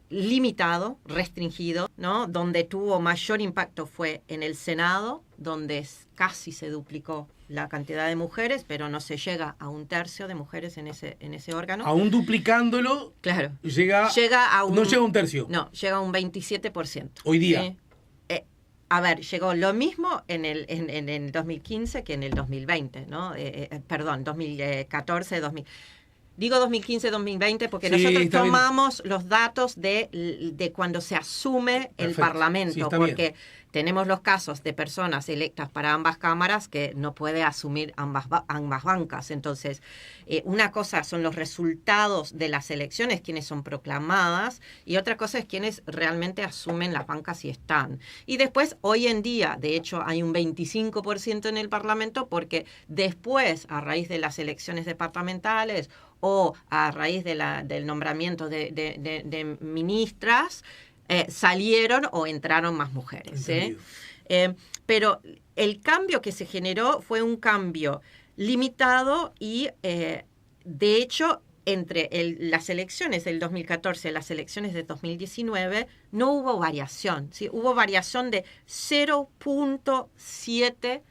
limitado, restringido, ¿no? Donde tuvo mayor impacto fue en el Senado, donde casi se duplicó la cantidad de mujeres, pero no se llega a 1/3 de mujeres en ese órgano. Aún duplicándolo, claro, llega a no llega a un 1/3. No, llega a un 27%. Hoy día. ¿Sí? Llegó lo mismo en el 2015 que en el 2020, ¿no? Perdón, 2014, 2000. Digo 2015-2020 porque nosotros tomamos los datos de cuando se asume el Parlamento, porque tenemos los casos de personas electas para ambas cámaras que no puede asumir ambas bancas. Entonces, una cosa son los resultados de las elecciones, quienes son proclamadas, y otra cosa es quienes realmente asumen las bancas y están. Y después, hoy en día, de hecho, hay un 25% en el Parlamento porque después, a raíz de las elecciones departamentales o a raíz del nombramiento de ministras, salieron o entraron más mujeres. Pero el cambio que se generó fue un cambio limitado y, de hecho, entre las elecciones del 2014 y las elecciones de 2019 no hubo variación. ¿Sí? Hubo variación de 0.7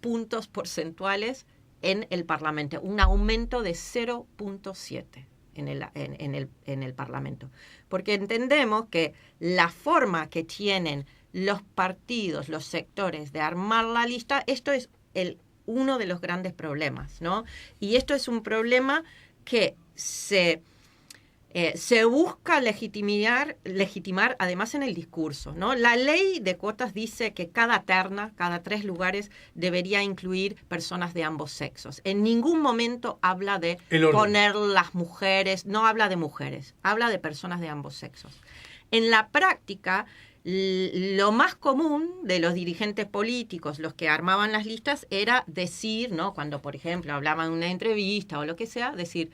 puntos porcentuales en el Parlamento, un aumento de 0.7. en el Parlamento. Porque entendemos que la forma que tienen los partidos, los sectores de armar la lista, esto es uno de los grandes problemas, ¿no? Y esto es un problema que se busca legitimar además en el discurso, ¿no? La ley de cuotas dice que cada terna, cada 3 lugares, debería incluir personas de ambos sexos. En ningún momento habla de poner las mujeres, no habla de mujeres, habla de personas de ambos sexos. En la práctica, lo más común de los dirigentes políticos, los que armaban las listas, era decir, ¿no? Cuando, por ejemplo, hablaban en una entrevista o lo que sea, decir: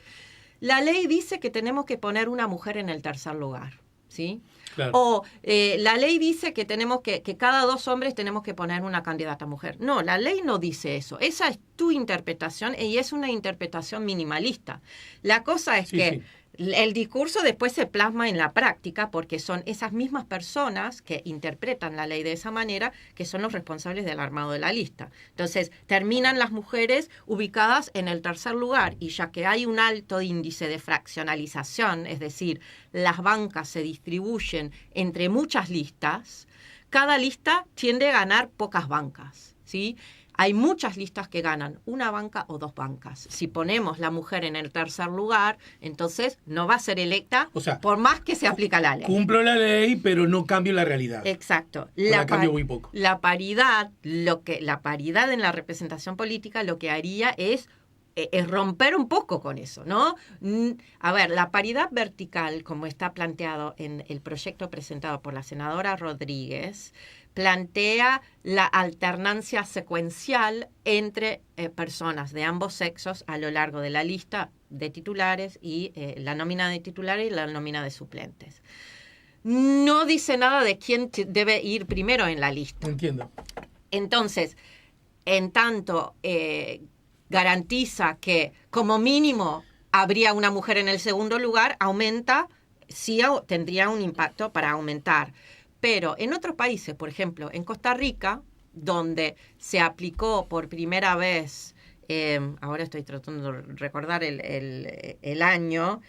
la ley dice que tenemos que poner una mujer en el tercer lugar, ¿sí? Claro. O la ley dice que tenemos que cada 2 hombres tenemos que poner una candidata mujer. No, la ley no dice eso. Esa es tu interpretación y es una interpretación minimalista. La cosa es que el discurso después se plasma en la práctica, porque son esas mismas personas que interpretan la ley de esa manera que son los responsables del armado de la lista. Entonces, terminan las mujeres ubicadas en el tercer lugar, y ya que hay un alto índice de fraccionalización, es decir, las bancas se distribuyen entre muchas listas, cada lista tiende a ganar pocas bancas, ¿sí? Hay muchas listas que ganan una banca o 2 bancas. Si ponemos la mujer en el tercer lugar, entonces no va a ser electa, o sea, por más que se aplica la ley. Cumplo la ley, pero no cambio la realidad. Exacto. La cambio muy poco. La paridad en la representación política lo que haría es romper un poco con eso, ¿no? A ver, la paridad vertical, como está planteado en el proyecto presentado por la senadora Rodríguez, plantea la alternancia secuencial entre personas de ambos sexos a lo largo de la lista de titulares y la nómina de titulares y la nómina de suplentes. No dice nada de quién debe ir primero en la lista. Entiendo. Entonces, en tanto garantiza que como mínimo habría una mujer en el segundo lugar, tendría un impacto para aumentar. Pero en otros países, por ejemplo, en Costa Rica, donde se aplicó por primera vez, ahora estoy tratando de recordar el año,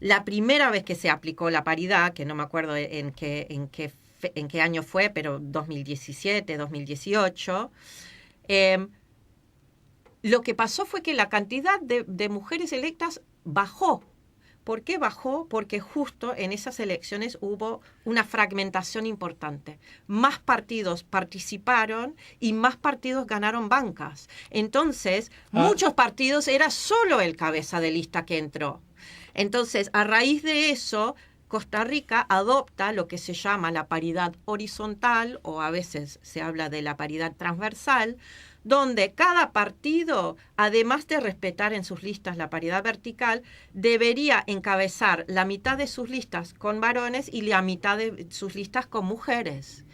la primera vez que se aplicó la paridad, que no me acuerdo en qué año fue, pero 2017, 2018, lo que pasó fue que la cantidad de mujeres electas bajó. ¿Por qué bajó? Porque justo en esas elecciones hubo una fragmentación importante. Más partidos participaron y más partidos ganaron bancas. Entonces, muchos partidos era solo el cabeza de lista que entró. Entonces, a raíz de eso, Costa Rica adopta lo que se llama la paridad horizontal, o a veces se habla de la paridad transversal, donde cada partido, además de respetar en sus listas la paridad vertical, debería encabezar la mitad de sus listas con varones y la mitad de sus listas con mujeres.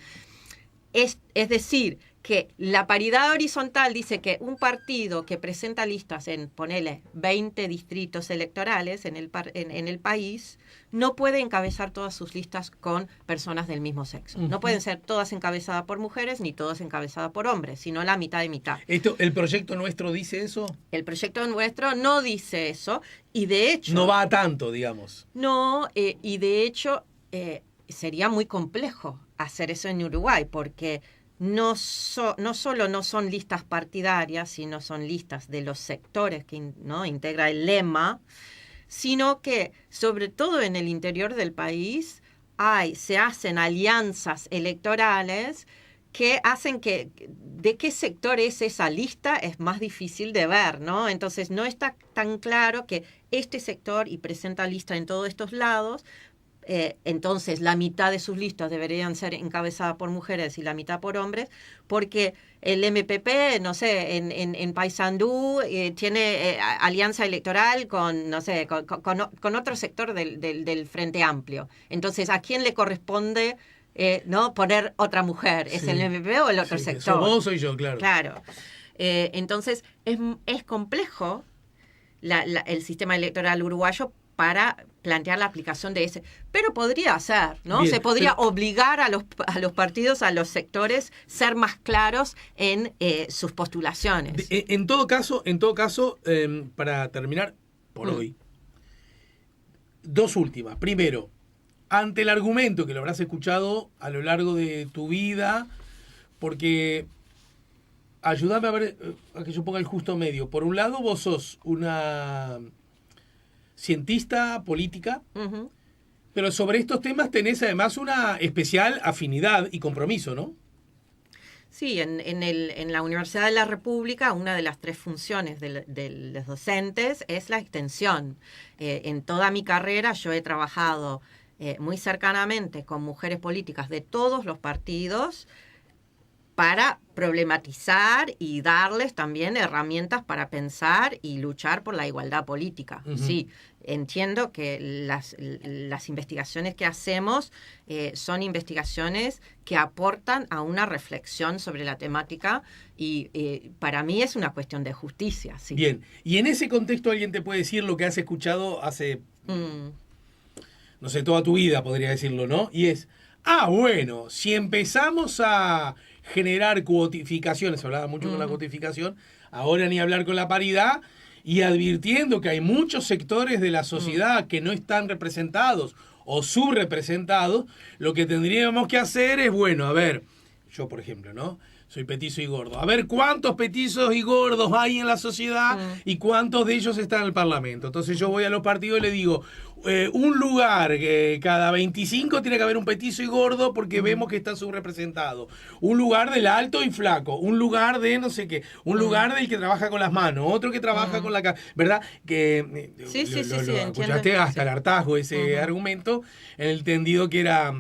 Es decir, que la paridad horizontal dice que un partido que presenta listas en, ponele, 20 distritos electorales en el país, no puede encabezar todas sus listas con personas del mismo sexo. No pueden ser todas encabezadas por mujeres ni todas encabezadas por hombres, sino la mitad y mitad. ¿El proyecto nuestro dice eso? El proyecto nuestro no dice eso, y de hecho... No va a tanto, digamos. No, y de hecho sería muy complejo hacer eso en Uruguay, porque no solo no son listas partidarias, sino son listas de los sectores que integra el lema, sino que, sobre todo en el interior del país, se hacen alianzas electorales que hacen que de qué sector es esa lista es más difícil de ver, ¿no? Entonces no está tan claro que este sector, y presenta lista en todos estos lados, entonces la mitad de sus listas deberían ser encabezadas por mujeres y la mitad por hombres, porque el MPP, no sé, en Paysandú tiene alianza electoral con, no sé, con otro sector del Frente Amplio. Entonces, ¿a quién le corresponde poner otra mujer? ¿Es el MPP o el otro sector? Vos soy yo, claro. Claro. Entonces, es complejo el sistema electoral uruguayo para plantear la aplicación de ese. Pero podría ser, ¿no? Bien, se podría obligar a los partidos, a los sectores, ser más claros en sus postulaciones. En todo caso, para terminar por hoy, dos últimas. Primero, ante el argumento que lo habrás escuchado a lo largo de tu vida, porque ayúdame a ver, a que yo ponga el justo medio. Por un lado, vos sos una cientista política, pero sobre estos temas tenés además una especial afinidad y compromiso, ¿no? Sí, en la Universidad de la República una de las 3 funciones de los docentes es la extensión. En toda mi carrera yo he trabajado muy cercanamente con mujeres políticas de todos los partidos para problematizar y darles también herramientas para pensar y luchar por la igualdad política. Sí, entiendo que las investigaciones que hacemos son investigaciones que aportan a una reflexión sobre la temática y para mí es una cuestión de justicia. Sí. Bien, y en ese contexto alguien te puede decir lo que has escuchado hace, no sé, toda tu vida, podría decirlo, ¿no? Y es, bueno, si empezamos a generar cuotificaciones, hablaba mucho con la cuotificación, ahora ni hablar con la paridad, y advirtiendo que hay muchos sectores de la sociedad que no están representados o subrepresentados, lo que tendríamos que hacer es, bueno, a ver, yo por ejemplo, ¿no? Soy petizo y gordo. A ver cuántos petizos y gordos hay en la sociedad y cuántos de ellos están en el Parlamento. Entonces yo voy a los partidos y le digo, un lugar cada 25 tiene que haber un petizo y gordo porque vemos que está subrepresentado. Un lugar del alto y flaco. Un lugar de no sé qué. Un lugar del que trabaja con las manos. Otro que trabaja con la... ¿Verdad? Que sí, escuchaste hasta el hartazgo ese argumento en el entendido que era...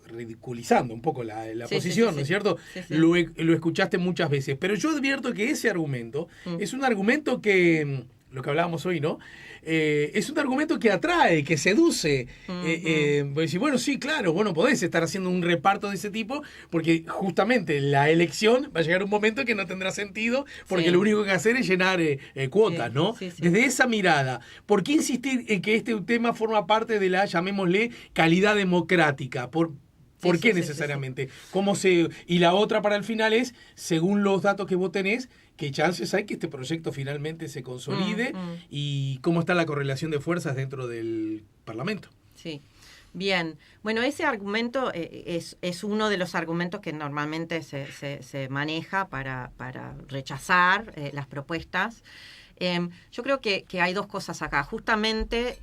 ridiculizando un poco la posición, ¿no es cierto? Sí. Lo escuchaste muchas veces, pero yo advierto que ese argumento es un argumento que, lo que hablábamos hoy, ¿no? Es un argumento que atrae, que seduce. Decir, bueno, sí, claro, bueno, podés estar haciendo un reparto de ese tipo, porque justamente la elección va a llegar un momento que no tendrá sentido, porque lo único que hacer es llenar cuotas, ¿no? Desde esa mirada, ¿por qué insistir en que este tema forma parte de la, llamémosle, calidad democrática? ¿Por qué necesariamente? ¿Cómo se...? Y la otra para el final es, según los datos que vos tenés, ¿qué chances hay que este proyecto finalmente se consolide? ¿Y cómo está la correlación de fuerzas dentro del Parlamento? Sí. Bien. Bueno, ese argumento es uno de los argumentos que normalmente se maneja para rechazar las propuestas. Yo creo que hay dos cosas acá. Justamente...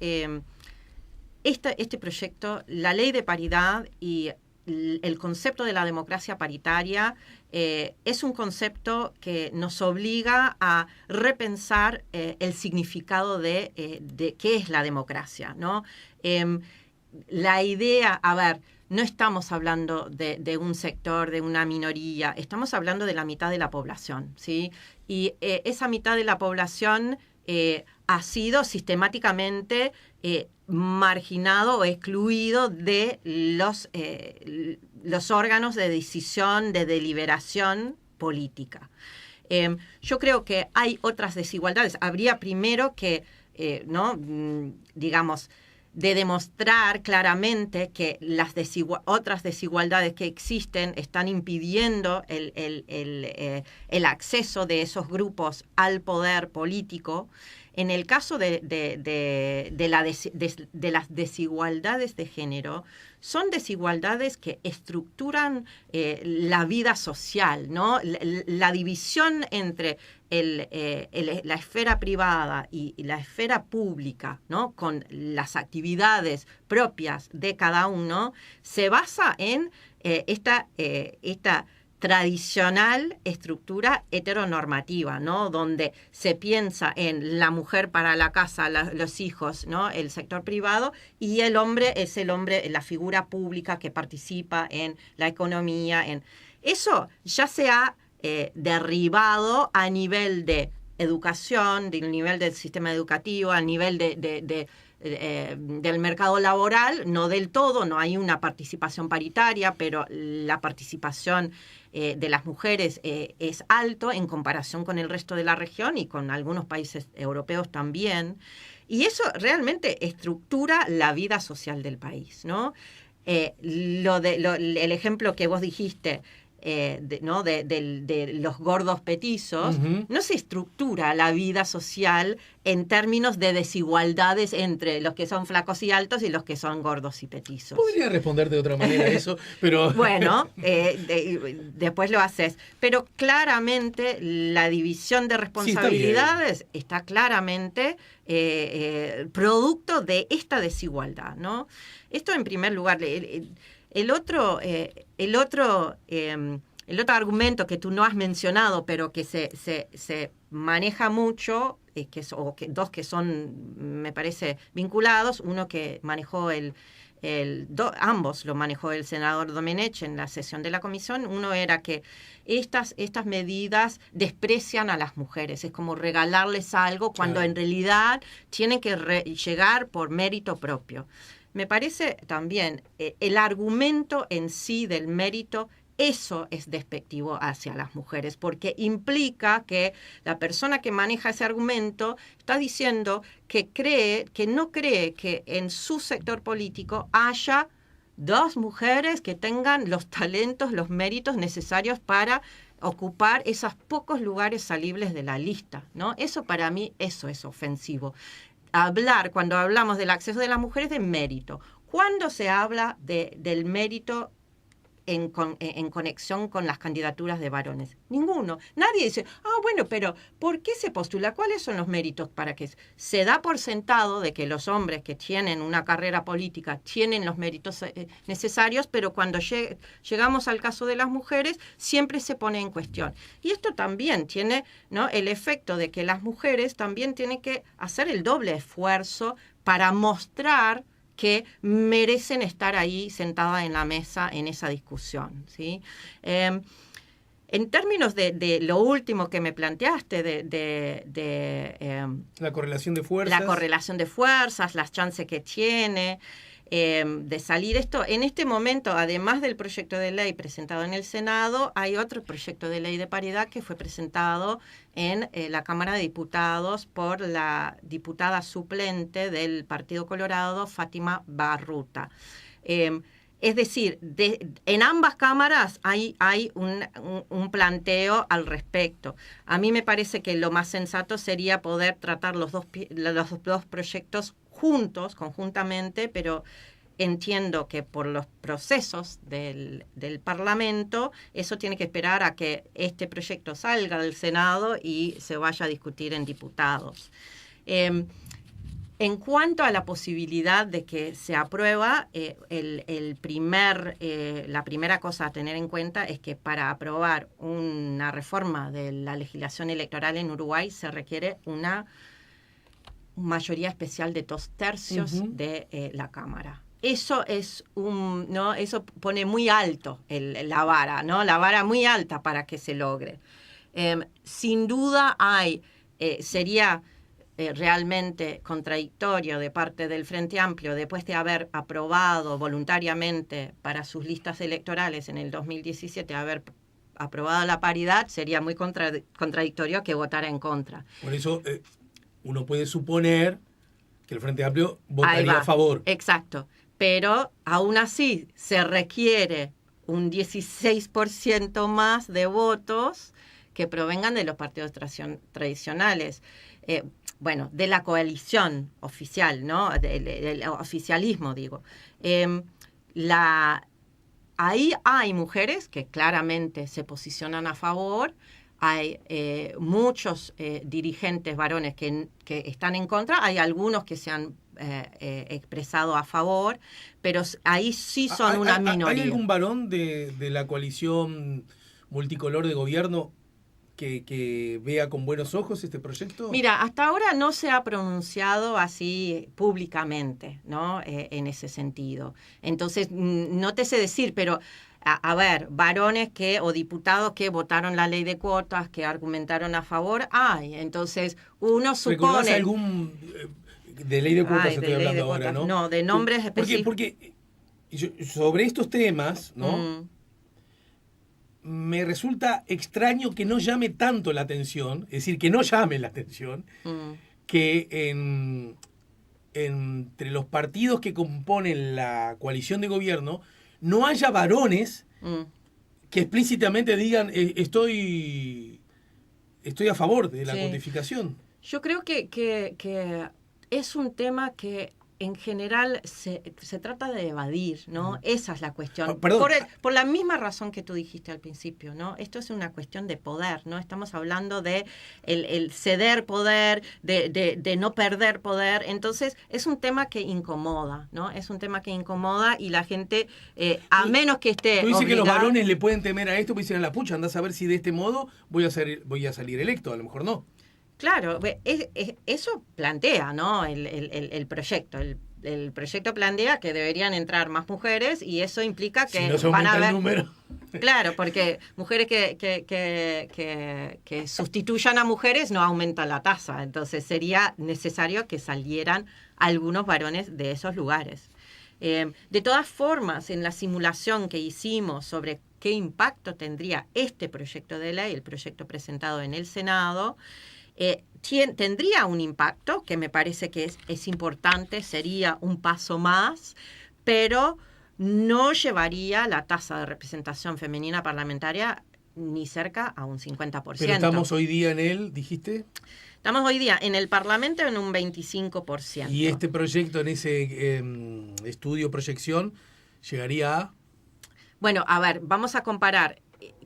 Este proyecto, la ley de paridad y el concepto de la democracia paritaria es un concepto que nos obliga a repensar el significado de qué es la democracia, ¿no? La idea, a ver, no estamos hablando de un sector, de una minoría, estamos hablando de la mitad de la población, ¿sí? Y esa mitad de la población ha sido sistemáticamente marginado o excluido de los órganos de decisión, de deliberación política. Yo creo que hay otras desigualdades. Habría primero que, digamos, de demostrar claramente que las otras desigualdades que existen están impidiendo el acceso de esos grupos al poder político. En el caso de las desigualdades de género, son desigualdades que estructuran la vida social, ¿no? La división entre la esfera privada y la esfera pública, ¿no? Con las actividades propias de cada uno, se basa en esta tradicional estructura heteronormativa, ¿no? Donde se piensa en la mujer para la casa, los hijos, ¿no? El sector privado, y el hombre es la figura pública que participa en la economía. Eso ya se ha derribado a nivel de educación, del nivel del sistema educativo, a nivel del mercado laboral, no del todo, no hay una participación paritaria, pero la participación de las mujeres es alto en comparación con el resto de la región y con algunos países europeos también. Y eso realmente estructura la vida social del país, ¿no? El ejemplo que vos dijiste, ¿no? de los gordos petizos, no se estructura la vida social en términos de desigualdades entre los que son flacos y altos y los que son gordos y petizos. Podría responder de otra manera eso, pero... Bueno, después lo haces. Pero claramente la división de responsabilidades está claramente producto de esta desigualdad, ¿no? Esto en primer lugar. El otro argumento que tú no has mencionado, pero que se maneja mucho, dos que son, me parece, vinculados, uno que manejó ambos lo manejó el senador Domenech en la sesión de la comisión. Uno era que estas medidas desprecian a las mujeres, es como regalarles algo cuando Claro. en realidad tienen que llegar por mérito propio. Me parece también el argumento en sí del mérito, eso es despectivo hacia las mujeres, porque implica que la persona que maneja ese argumento está diciendo que no cree que en su sector político haya dos mujeres que tengan los talentos, los méritos necesarios para ocupar esos pocos lugares salibles de la lista, ¿no? Eso para mí, eso es ofensivo. Cuando hablamos del acceso de las mujeres, de mérito. ¿Cuándo se habla del mérito en conexión con las candidaturas de varones? Ninguno. Nadie dice, bueno, pero ¿por qué se postula? ¿Cuáles son los méritos para que se da por sentado de que los hombres que tienen una carrera política tienen los méritos necesarios, pero cuando llegamos al caso de las mujeres siempre se pone en cuestión? Y esto también tiene, ¿no?, el efecto de que las mujeres también tienen que hacer el doble esfuerzo para mostrar que merecen estar ahí sentadas en la mesa en esa discusión, ¿sí? En términos de lo último que me planteaste, la correlación de fuerzas. La correlación de fuerzas, las chances que tiene de salir esto. En este momento, además del proyecto de ley presentado en el Senado, hay otro proyecto de ley de paridad que fue presentado en la Cámara de Diputados por la diputada suplente del Partido Colorado, Fátima Barruta. Es decir, en ambas cámaras hay un planteo al respecto. A mí me parece que lo más sensato sería poder tratar los dos proyectos juntos, conjuntamente, pero entiendo que por los procesos del Parlamento, eso tiene que esperar a que este proyecto salga del Senado y se vaya a discutir en diputados. En cuanto a la posibilidad de que se aprueba, la primera cosa a tener en cuenta es que para aprobar una reforma de la legislación electoral en Uruguay se requiere una mayoría especial de 2/3 de la Cámara. Eso es ¿no? Eso pone muy alto la vara, ¿no? La vara muy alta para que se logre. Sin duda sería realmente contradictorio de parte del Frente Amplio, después de haber aprobado voluntariamente para sus listas electorales en el 2017, haber aprobado la paridad, sería muy contradictorio que votara en contra. Por eso uno puede suponer que el Frente Amplio votaría a favor. Exacto. Pero aún así se requiere un 16% más de votos que provengan de los partidos tradicionales. De la coalición oficial, ¿no? Del oficialismo, digo. Ahí hay mujeres que claramente se posicionan a favor, hay muchos dirigentes varones que están en contra, hay algunos que se han expresado a favor, pero ahí sí son una minoría. ¿Hay algún varón de la coalición multicolor de gobierno que vea con buenos ojos este proyecto? Mira, hasta ahora no se ha pronunciado así públicamente, ¿no? En ese sentido. Entonces, no te sé decir, pero a ver, varones o diputados que votaron la ley de cuotas, que argumentaron a favor, hay. Entonces, uno supone... ¿Recordás algún de ley de cuotas estoy hablando ahora, no? No, de nombres específicos. Porque sobre estos temas, ¿no? Me resulta extraño que no llame tanto la atención, es decir, que no llame la atención, que entre los partidos que componen la coalición de gobierno no haya varones que explícitamente digan estoy a favor de la codificación. Yo creo que es un tema que en general se trata de evadir, ¿no? Esa es la cuestión. Por la misma razón que tú dijiste al principio, ¿no? Esto es una cuestión de poder, ¿no? Estamos hablando de el ceder poder, de no perder poder. Entonces, es un tema que incomoda, ¿no? Es un tema que incomoda y la gente, a menos que esté Tú dices obligada, que los varones le pueden temer a esto, pues dicen, la pucha, andás a ver si de este modo voy a salir electo, a lo mejor no. Claro, eso plantea, ¿no? El proyecto. El proyecto plantea que deberían entrar más mujeres y eso implica que si no se van a aumenta haber... el número. Claro, porque mujeres que sustituyan a mujeres no aumenta la tasa. Entonces sería necesario que salieran algunos varones de esos lugares. De todas formas, en la simulación que hicimos sobre qué impacto tendría este proyecto de ley, el proyecto presentado en el Senado, tendría un impacto que me parece que es importante, sería un paso más, pero no llevaría la tasa de representación femenina parlamentaria ni cerca a un 50%. Pero estamos hoy día en él, dijiste. Estamos hoy día en el Parlamento en un 25%. Y este proyecto, en ese estudio, proyección, llegaría a... Bueno, a ver, vamos a comparar.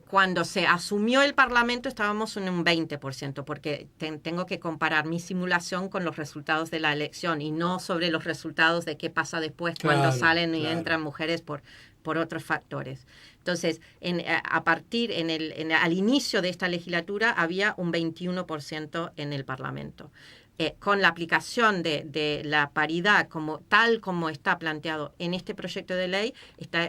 Cuando se asumió el Parlamento estábamos en un 20%, porque tengo que comparar mi simulación con los resultados de la elección y no sobre los resultados de qué pasa después cuando salen y entran mujeres por otros factores. Entonces, al inicio de esta legislatura había un 21% en el Parlamento. Con la aplicación de la paridad tal como está planteado en este proyecto de ley,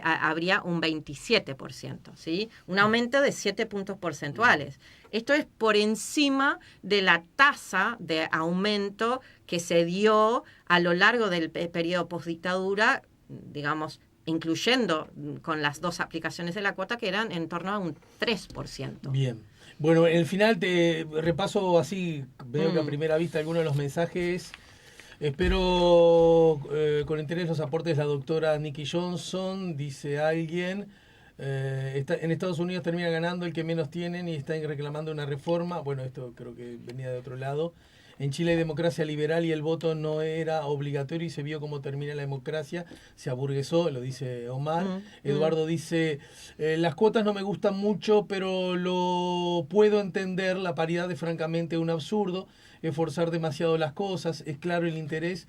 habría un 27%, ¿sí? Un aumento de 7 puntos porcentuales. Esto es por encima de la tasa de aumento que se dio a lo largo del periodo postdictadura, digamos, incluyendo con las dos aplicaciones de la cuota, que eran en torno a un 3%. Bien. Bueno, en el final te repaso así, veo que a primera vista algunos de los mensajes. Espero con interés los aportes de la doctora Nikki Johnson, dice alguien. En Estados Unidos termina ganando el que menos tienen y están reclamando una reforma. Bueno, esto creo que venía de otro lado. En Chile hay democracia liberal y el voto no era obligatorio y se vio cómo termina la democracia. Se aburguesó, lo dice Omar. Eduardo dice, las cuotas no me gustan mucho, pero lo puedo entender. La paridad es francamente un absurdo. Es forzar demasiado las cosas. Es claro el interés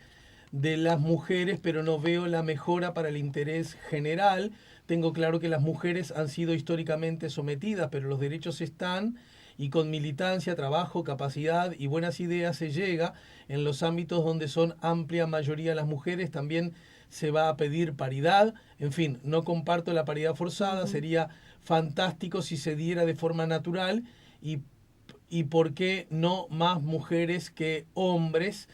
de las mujeres, pero no veo la mejora para el interés general. Tengo claro que las mujeres han sido históricamente sometidas, pero los derechos están... y con militancia, trabajo, capacidad y buenas ideas se llega en los ámbitos donde son amplia mayoría las mujeres. También se va a pedir paridad. En fin, no comparto la paridad forzada. Sería fantástico si se diera de forma natural y por qué no más mujeres que hombres.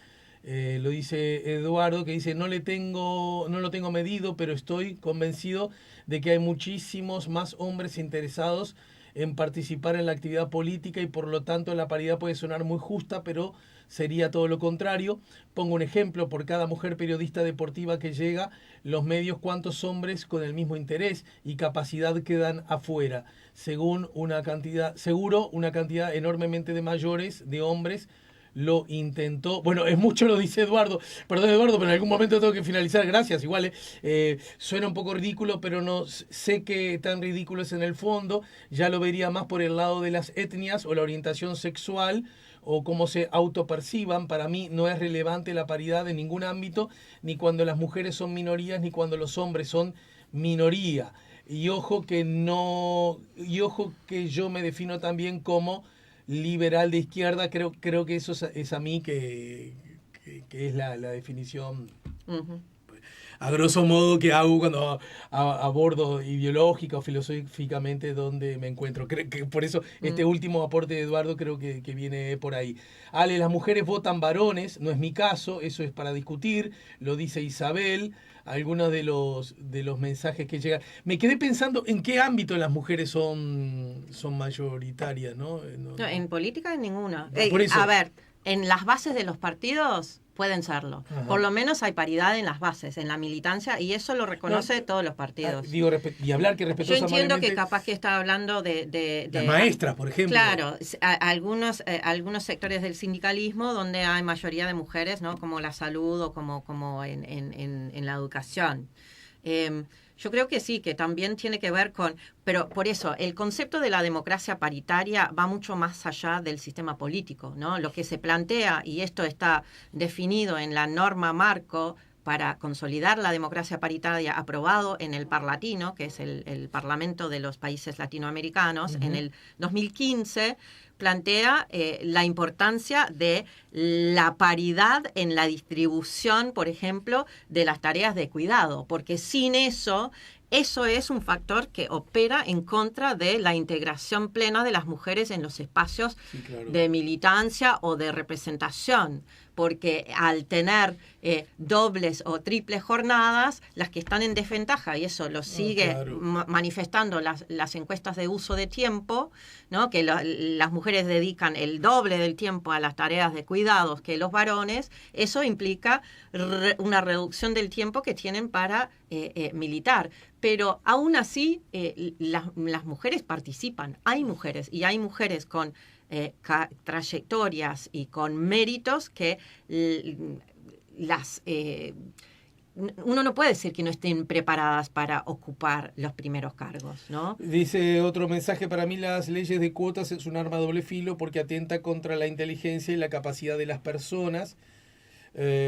Lo dice Eduardo, que dice, no lo tengo medido, pero estoy convencido de que hay muchísimos más hombres interesados en participar en la actividad política y por lo tanto la paridad puede sonar muy justa, pero sería todo lo contrario. Pongo un ejemplo, por cada mujer periodista deportiva que llega, los medios, ¿cuántos hombres con el mismo interés y capacidad quedan afuera? Seguro una cantidad enormemente de mayores, de hombres, lo intentó. Bueno, es mucho lo dice Eduardo. Perdón, Eduardo, pero en algún momento tengo que finalizar. Gracias, igual. Suena un poco ridículo, pero no sé que tan ridículo es en el fondo. Ya lo vería más por el lado de las etnias o la orientación sexual o cómo se autoperciban. Para mí no es relevante la paridad en ningún ámbito, ni cuando las mujeres son minorías, ni cuando los hombres son minoría. Y ojo que yo me defino también como liberal de izquierda. Creo que eso es a mí que es la definición a grosso modo que hago cuando abordo ideológica o filosóficamente donde me encuentro. Creo que por eso este último aporte de Eduardo creo que viene por ahí. Ale, las mujeres votan varones, no es mi caso, eso es para discutir, lo dice Isabel. Algunos de los mensajes que llegan. Me quedé pensando en qué ámbito las mujeres son mayoritarias, ¿no? No, en política en ninguna. Por eso. A ver, en las bases de los partidos pueden serlo. Ajá. Por lo menos hay paridad en las bases, en la militancia, y eso lo reconoce todos los partidos. Digo, y hablar que Yo respetuosamente... entiendo que capaz que está hablando de las maestras, por ejemplo. Claro, algunos sectores del sindicalismo donde hay mayoría de mujeres, ¿no? Como la salud o como en la educación. Yo creo que sí, que también tiene que ver con... Pero por eso, el concepto de la democracia paritaria va mucho más allá del sistema político, ¿no? Lo que se plantea, y esto está definido en la norma marco para consolidar la democracia paritaria aprobado en el Parlatino, que es el Parlamento de los países latinoamericanos, en el 2015, plantea la importancia de la paridad en la distribución, por ejemplo, de las tareas de cuidado, porque sin eso es un factor que opera en contra de la integración plena de las mujeres en los espacios de militancia o de representación, porque al tener dobles o triples jornadas, las que están en desventaja, y eso lo sigue manifestando las encuestas de uso de tiempo, ¿no? Que las mujeres dedican el doble del tiempo a las tareas de cuidados que los varones, eso implica una reducción del tiempo que tienen para militar. Pero aún así, las mujeres participan. Hay mujeres, y hay mujeres con trayectorias y con méritos que uno no puede decir que no estén preparadas para ocupar los primeros cargos, ¿no? Dice otro mensaje: para mí las leyes de cuotas es un arma a doble filo porque atenta contra la inteligencia y la capacidad de las personas.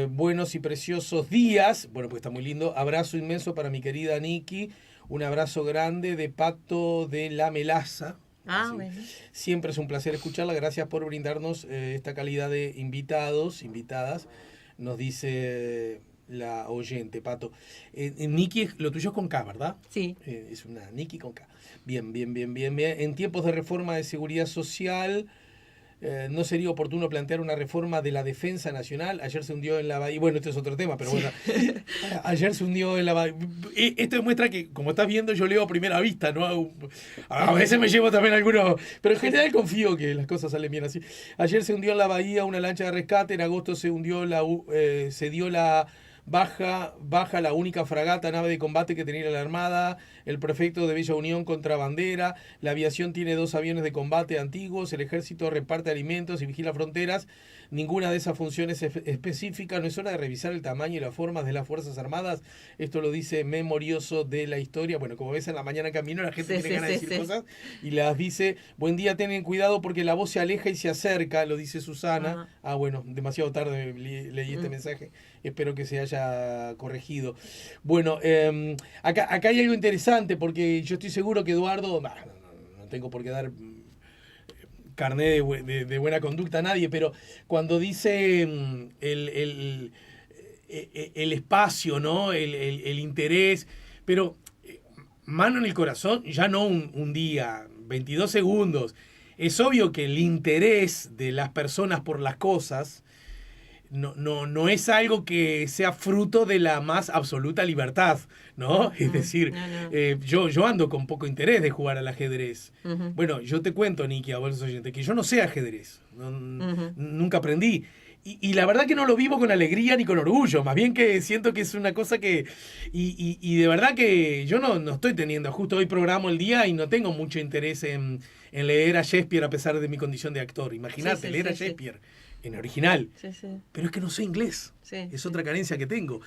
Buenos y preciosos días. Bueno, pues está muy lindo. Abrazo inmenso para mi querida Nikki. Un abrazo grande de Pato de la Melaza. Ah, bueno. Siempre es un placer escucharla. Gracias por brindarnos esta calidad de invitadas. Nos dice la oyente, Pato. Nikki, lo tuyo es con K, ¿verdad? Sí. Es una Nikki con K. Bien. En tiempos de reforma de seguridad social, ¿no sería oportuno plantear una reforma de la defensa nacional? Ayer se hundió en la bahía. Bueno, este es otro tema, pero bueno. Ayer se hundió en la bahía. Esto demuestra que, como estás viendo, yo leo a primera vista, ¿no? A veces me llevo también algunos, pero en general confío que las cosas salen bien así. Ayer se hundió en la bahía una lancha de rescate. En agosto se dio la baja la única fragata, nave de combate que tenía la Armada. El prefecto de Bella Unión contra bandera. La aviación tiene 2 aviones de combate antiguos. El ejército reparte alimentos y vigila fronteras. Ninguna de esas funciones específicas. ¿No es hora de revisar el tamaño y las formas de las Fuerzas Armadas? Esto lo dice memorioso de la historia. Bueno, como ves, en la mañana en camino la gente tiene ganas de decir cosas y las dice. Buen día, tengan cuidado porque la voz se aleja y se acerca, lo dice Susana. Bueno, demasiado tarde leí este mensaje. Espero que se haya corregido. Bueno, acá hay algo interesante porque yo estoy seguro que Eduardo, no tengo por qué dar carné de buena conducta a nadie, pero cuando dice el espacio, ¿no? El interés, pero mano en el corazón, ya no un día, 22 segundos. Es obvio que el interés de las personas por las cosas no es algo que sea fruto de la más absoluta libertad, ¿no? Es decir, yo ando con poco interés de jugar al ajedrez. Bueno, yo te cuento, Nikki, a vos oyentes, que yo no sé ajedrez. Nunca aprendí. Y la verdad que no lo vivo con alegría ni con orgullo, más bien que siento que es una cosa que... Y de verdad que yo no estoy teniendo, justo hoy programo el día y no tengo mucho interés en leer a Shakespeare a pesar de mi condición de actor. Imagínate, leer a Shakespeare en original. Pero es que no sé inglés. Es otra carencia que tengo.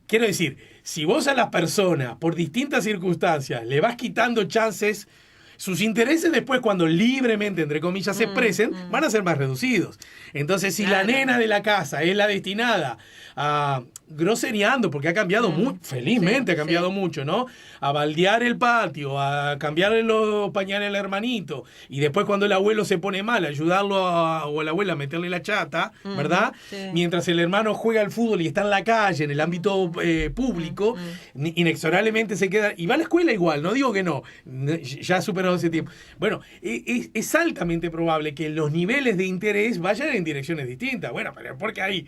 Quiero decir, si vos a las personas, por distintas circunstancias, le vas quitando chances, sus intereses después, cuando libremente, entre comillas, se expresen, van a ser más reducidos. Entonces, si la nena de la casa es la destinada a grosereando, porque ha cambiado felizmente ha cambiado mucho, ¿no? A baldear el patio, a cambiarle los pañales al hermanito, y después cuando el abuelo se pone mal, ayudarlo o a la abuela a meterle la chata, ¿verdad? Mientras el hermano juega al fútbol y está en la calle, en el ámbito público, inexorablemente se queda, y va a la escuela igual, no digo que no, ya ha superado ese tiempo. Bueno, es altamente probable que los niveles de interés vayan en direcciones distintas. Bueno, pero porque hay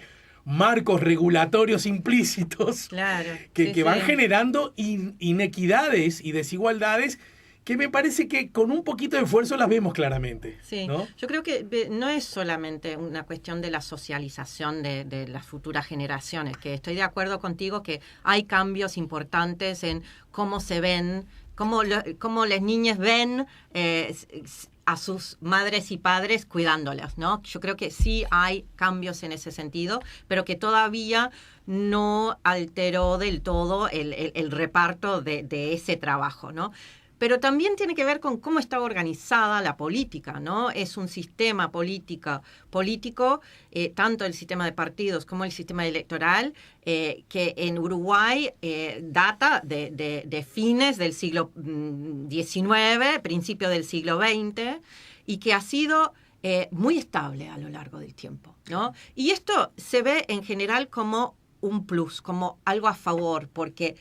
marcos regulatorios implícitos que van generando inequidades y desigualdades que me parece que con un poquito de esfuerzo las vemos claramente. Sí, ¿no? yo creo que no es solamente una cuestión de la socialización de las futuras generaciones, que estoy de acuerdo contigo que hay cambios importantes en cómo se ven, cómo las niñas ven a sus madres y padres cuidándolas, ¿no? Yo creo que sí hay cambios en ese sentido, pero que todavía no alteró del todo el reparto de ese trabajo, ¿no? Pero también tiene que ver con cómo está organizada la política, ¿no? Es un sistema político, tanto el sistema de partidos como el sistema electoral, que en Uruguay data de fines del siglo XIX, principio del siglo XX, y que ha sido muy estable a lo largo del tiempo, ¿no? Y esto se ve en general como un plus, como algo a favor, porque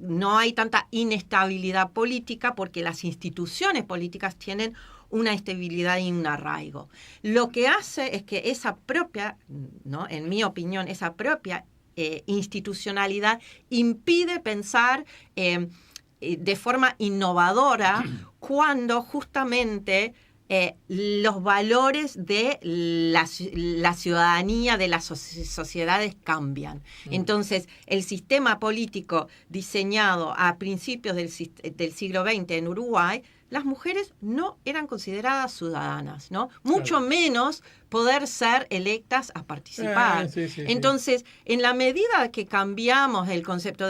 no hay tanta inestabilidad política porque las instituciones políticas tienen una estabilidad y un arraigo. Lo que hace es que esa propia, ¿no? En mi opinión, esa propia institucionalidad impide pensar de forma innovadora cuando justamente los valores de la ciudadanía, de las sociedades cambian. Entonces, el sistema político diseñado a principios del siglo XX en Uruguay, las mujeres no eran consideradas ciudadanas, ¿no? Mucho menos poder ser electas a participar. Entonces, en la medida que cambiamos el concepto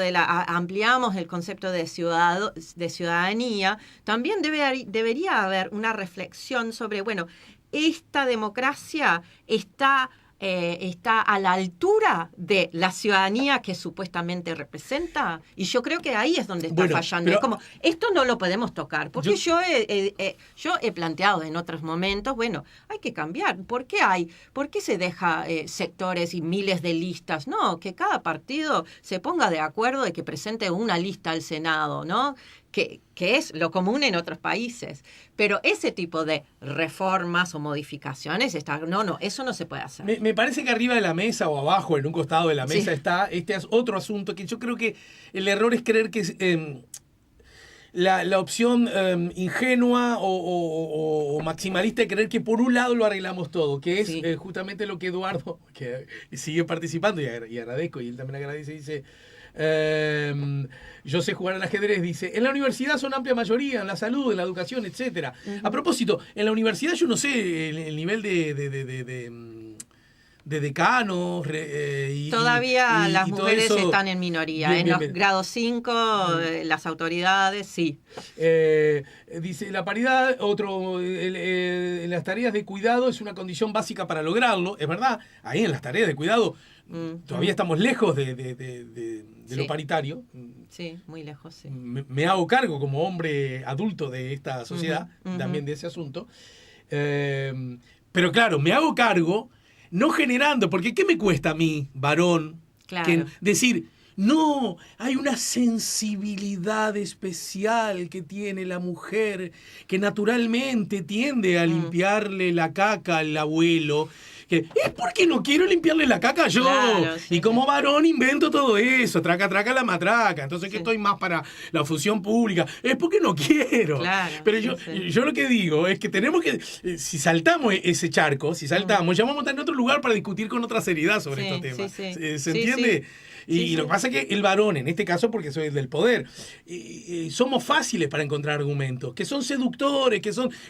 ampliamos el concepto de ciudadanía, también debería haber una reflexión sobre, bueno, esta democracia está a la altura de la ciudadanía que supuestamente representa, y yo creo que ahí es donde está fallando. Pero, es como, esto no lo podemos tocar, porque yo he planteado en otros momentos, bueno, hay que cambiar. ¿Por qué se deja sectores y miles de listas? No, que cada partido se ponga de acuerdo de que presente una lista al Senado, ¿no? Que es lo común en otros países. Pero ese tipo de reformas o modificaciones, eso no se puede hacer. Me parece que arriba de la mesa o abajo, en un costado de la mesa, está este otro asunto que yo creo que el error es creer que la opción ingenua o maximalista de creer que por un lado lo arreglamos todo, que es justamente lo que Eduardo, que sigue participando y agradezco, y él también agradece, dice... yo sé jugar al ajedrez, dice, en la universidad son amplia mayoría, en la salud, en la educación, etcétera. A propósito, en la universidad yo no sé el nivel de decanos. Todavía las mujeres están en minoría. Bien, en los grados 5, las autoridades, sí. Dice, la paridad, en las tareas de cuidado es una condición básica para lograrlo. Es verdad, ahí en las tareas de cuidado todavía estamos lejos de lo paritario. Sí, muy lejos, sí. Me hago cargo como hombre adulto de esta sociedad, también de ese asunto. Pero claro, me hago cargo no generando, porque ¿qué me cuesta a mí, varón, decir, no, hay una sensibilidad especial que tiene la mujer que naturalmente tiende a limpiarle la caca al abuelo? Que es porque no quiero limpiarle la caca yo. Y como varón invento todo eso, traca la matraca. Entonces, que estoy más para la función pública. Es porque no quiero. Pero yo lo que digo es que tenemos que, si saltamos ese charco, ya vamos a estar en otro lugar para discutir con otra seriedad sobre estos temas. ¿Se entiende? Y lo que pasa es que el varón, en este caso, porque soy del poder, somos fáciles para encontrar argumentos, que son seductores,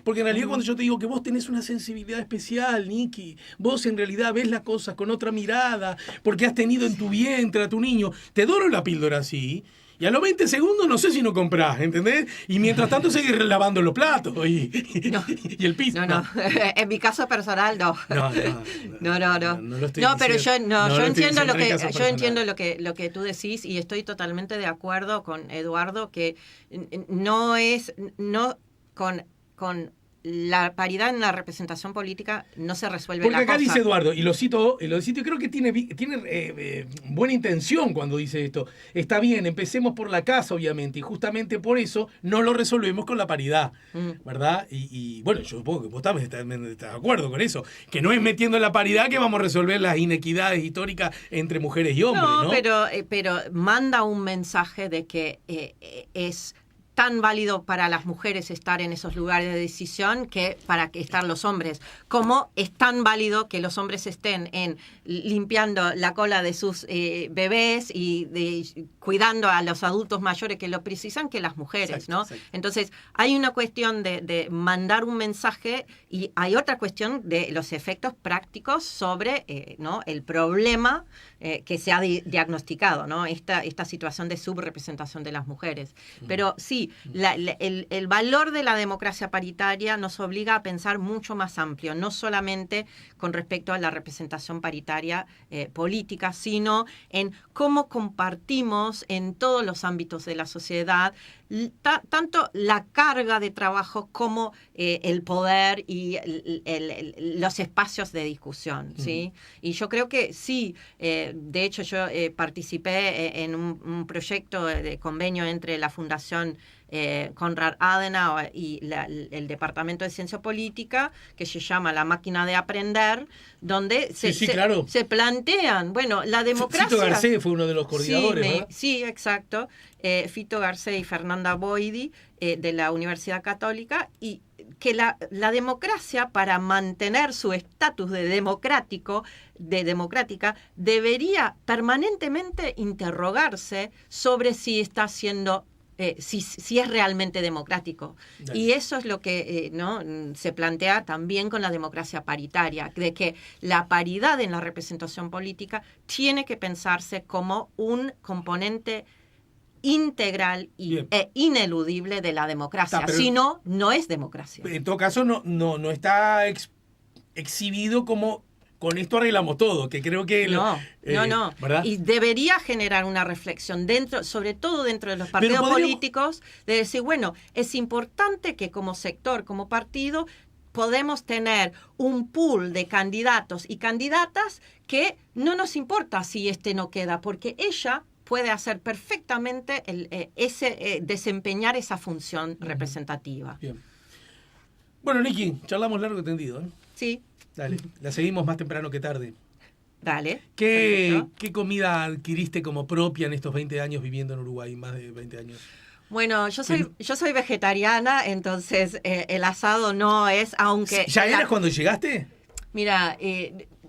porque en realidad cuando yo te digo que vos tenés una sensibilidad especial, Nikki, vos en realidad ves las cosas con otra mirada, porque has tenido en tu vientre a tu niño, te doro la píldora así, y a los 20 segundos no sé si no comprás, ¿entendés? Y mientras tanto seguís lavando los platos y el piso. No. En mi caso personal, no. No lo estoy pero diciendo. Yo entiendo lo que tú decís y estoy totalmente de acuerdo con Eduardo que con la paridad en la representación política no se resuelve la cosa. Porque acá dice Eduardo, y lo cito, y creo que tiene buena intención cuando dice esto. Está bien, empecemos por la casa, obviamente, y justamente por eso no lo resolvemos con la paridad, ¿verdad? Y bueno, yo supongo que vos también estás de acuerdo con eso, que no es metiendo la paridad que vamos a resolver las inequidades históricas entre mujeres y hombres, ¿no? Pero manda un mensaje de que es tan válido para las mujeres estar en esos lugares de decisión que para que estar los hombres, como es tan válido que los hombres estén limpiando la cola de sus bebés y cuidando a los adultos mayores que lo precisan que las mujeres, exacto, ¿no? Exacto. Entonces, hay una cuestión de mandar un mensaje y hay otra cuestión de los efectos prácticos sobre ¿no? el problema que se ha diagnosticado, ¿no? Esta situación de subrepresentación de las mujeres. Pero sí, el valor de la democracia paritaria nos obliga a pensar mucho más amplio, no solamente con respecto a la representación paritaria política, sino en cómo compartimos en todos los ámbitos de la sociedad tanto la carga de trabajo como el poder y los espacios de discusión, ¿sí? Y yo creo que sí, de hecho yo participé en un proyecto de convenio entre la Fundación Konrad Adenauer y el Departamento de Ciencia Política, que se llama La Máquina de Aprender, donde claro, se plantean, bueno, la democracia... Fito Garcés fue uno de los coordinadores, ¿verdad? Sí, exacto. Fito Garcés y Fernanda Boidi de la Universidad Católica, y que la democracia, para mantener su estatus de democrática, debería permanentemente interrogarse sobre si está siendo si es realmente democrático. Dale. Y eso es lo que ¿no? se plantea también con la democracia paritaria, de que la paridad en la representación política tiene que pensarse como un componente integral e ineludible de la democracia. Si no, no es democracia. En todo caso, no está exhibido como... Con esto arreglamos todo, que creo que... No. ¿verdad? Y debería generar una reflexión, sobre todo dentro de los partidos políticos, de decir, bueno, es importante que como sector, como partido, podemos tener un pool de candidatos y candidatas que no nos importa si no queda, porque ella puede hacer perfectamente desempeñar esa función representativa. Bien. Bueno, Nikki, charlamos largo y tendido, ¿eh? Sí. Dale, la seguimos más temprano que tarde. Dale. ¿Qué comida adquiriste como propia en estos 20 años viviendo en Uruguay? Más de 20 años. Bueno, yo soy vegetariana, entonces el asado no es, aunque... ¿Ya eras cuando llegaste? Mira,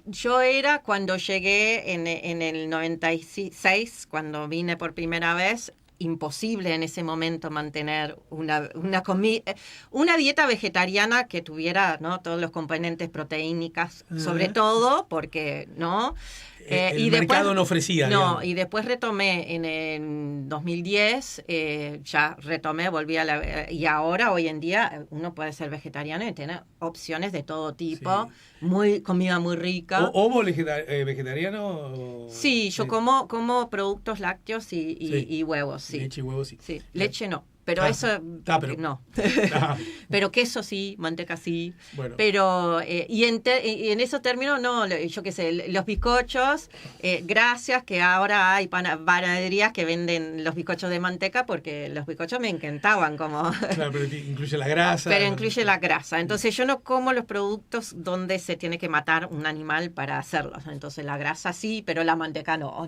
yo era cuando llegué en el 96, cuando vine por primera vez. Imposible en ese momento mantener una dieta vegetariana que tuviera, ¿no? todos los componentes proteínicos, sobre todo porque no el mercado no ofrecía. No, digamos. Y después retomé en 2010, volví y ahora, hoy en día, uno puede ser vegetariano y tener opciones de todo tipo, comida muy rica. ¿Ovo vegetariano? Sí, yo como productos lácteos y huevos, sí. Leche y huevos, sí. Leche no. Pero no. Pero queso sí, manteca sí. Bueno. Pero, y en esos términos, no, yo qué sé, los bizcochos, gracias que ahora hay panaderías que venden los bizcochos de manteca, porque los bizcochos me encantaban como... Claro, pero incluye la grasa. Pero incluye la grasa. Entonces yo no como los productos donde se tiene que matar un animal para hacerlos. Entonces la grasa sí, pero la manteca no.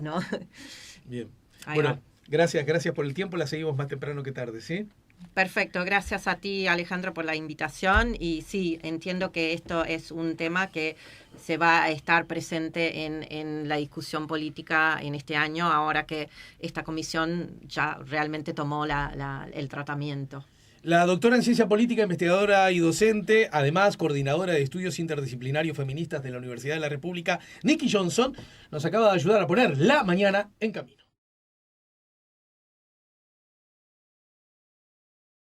Bien. Ahí bueno. va. Gracias por el tiempo, la seguimos más temprano que tarde, ¿sí? Perfecto, gracias a ti, Alejandro, por la invitación, y sí, entiendo que esto es un tema que se va a estar presente en la discusión política en este año, ahora que esta comisión ya realmente tomó el tratamiento. La doctora en Ciencia Política, investigadora y docente, además coordinadora de estudios interdisciplinarios feministas de la Universidad de la República, Nikki Johnson, nos acaba de ayudar a poner la mañana en camino.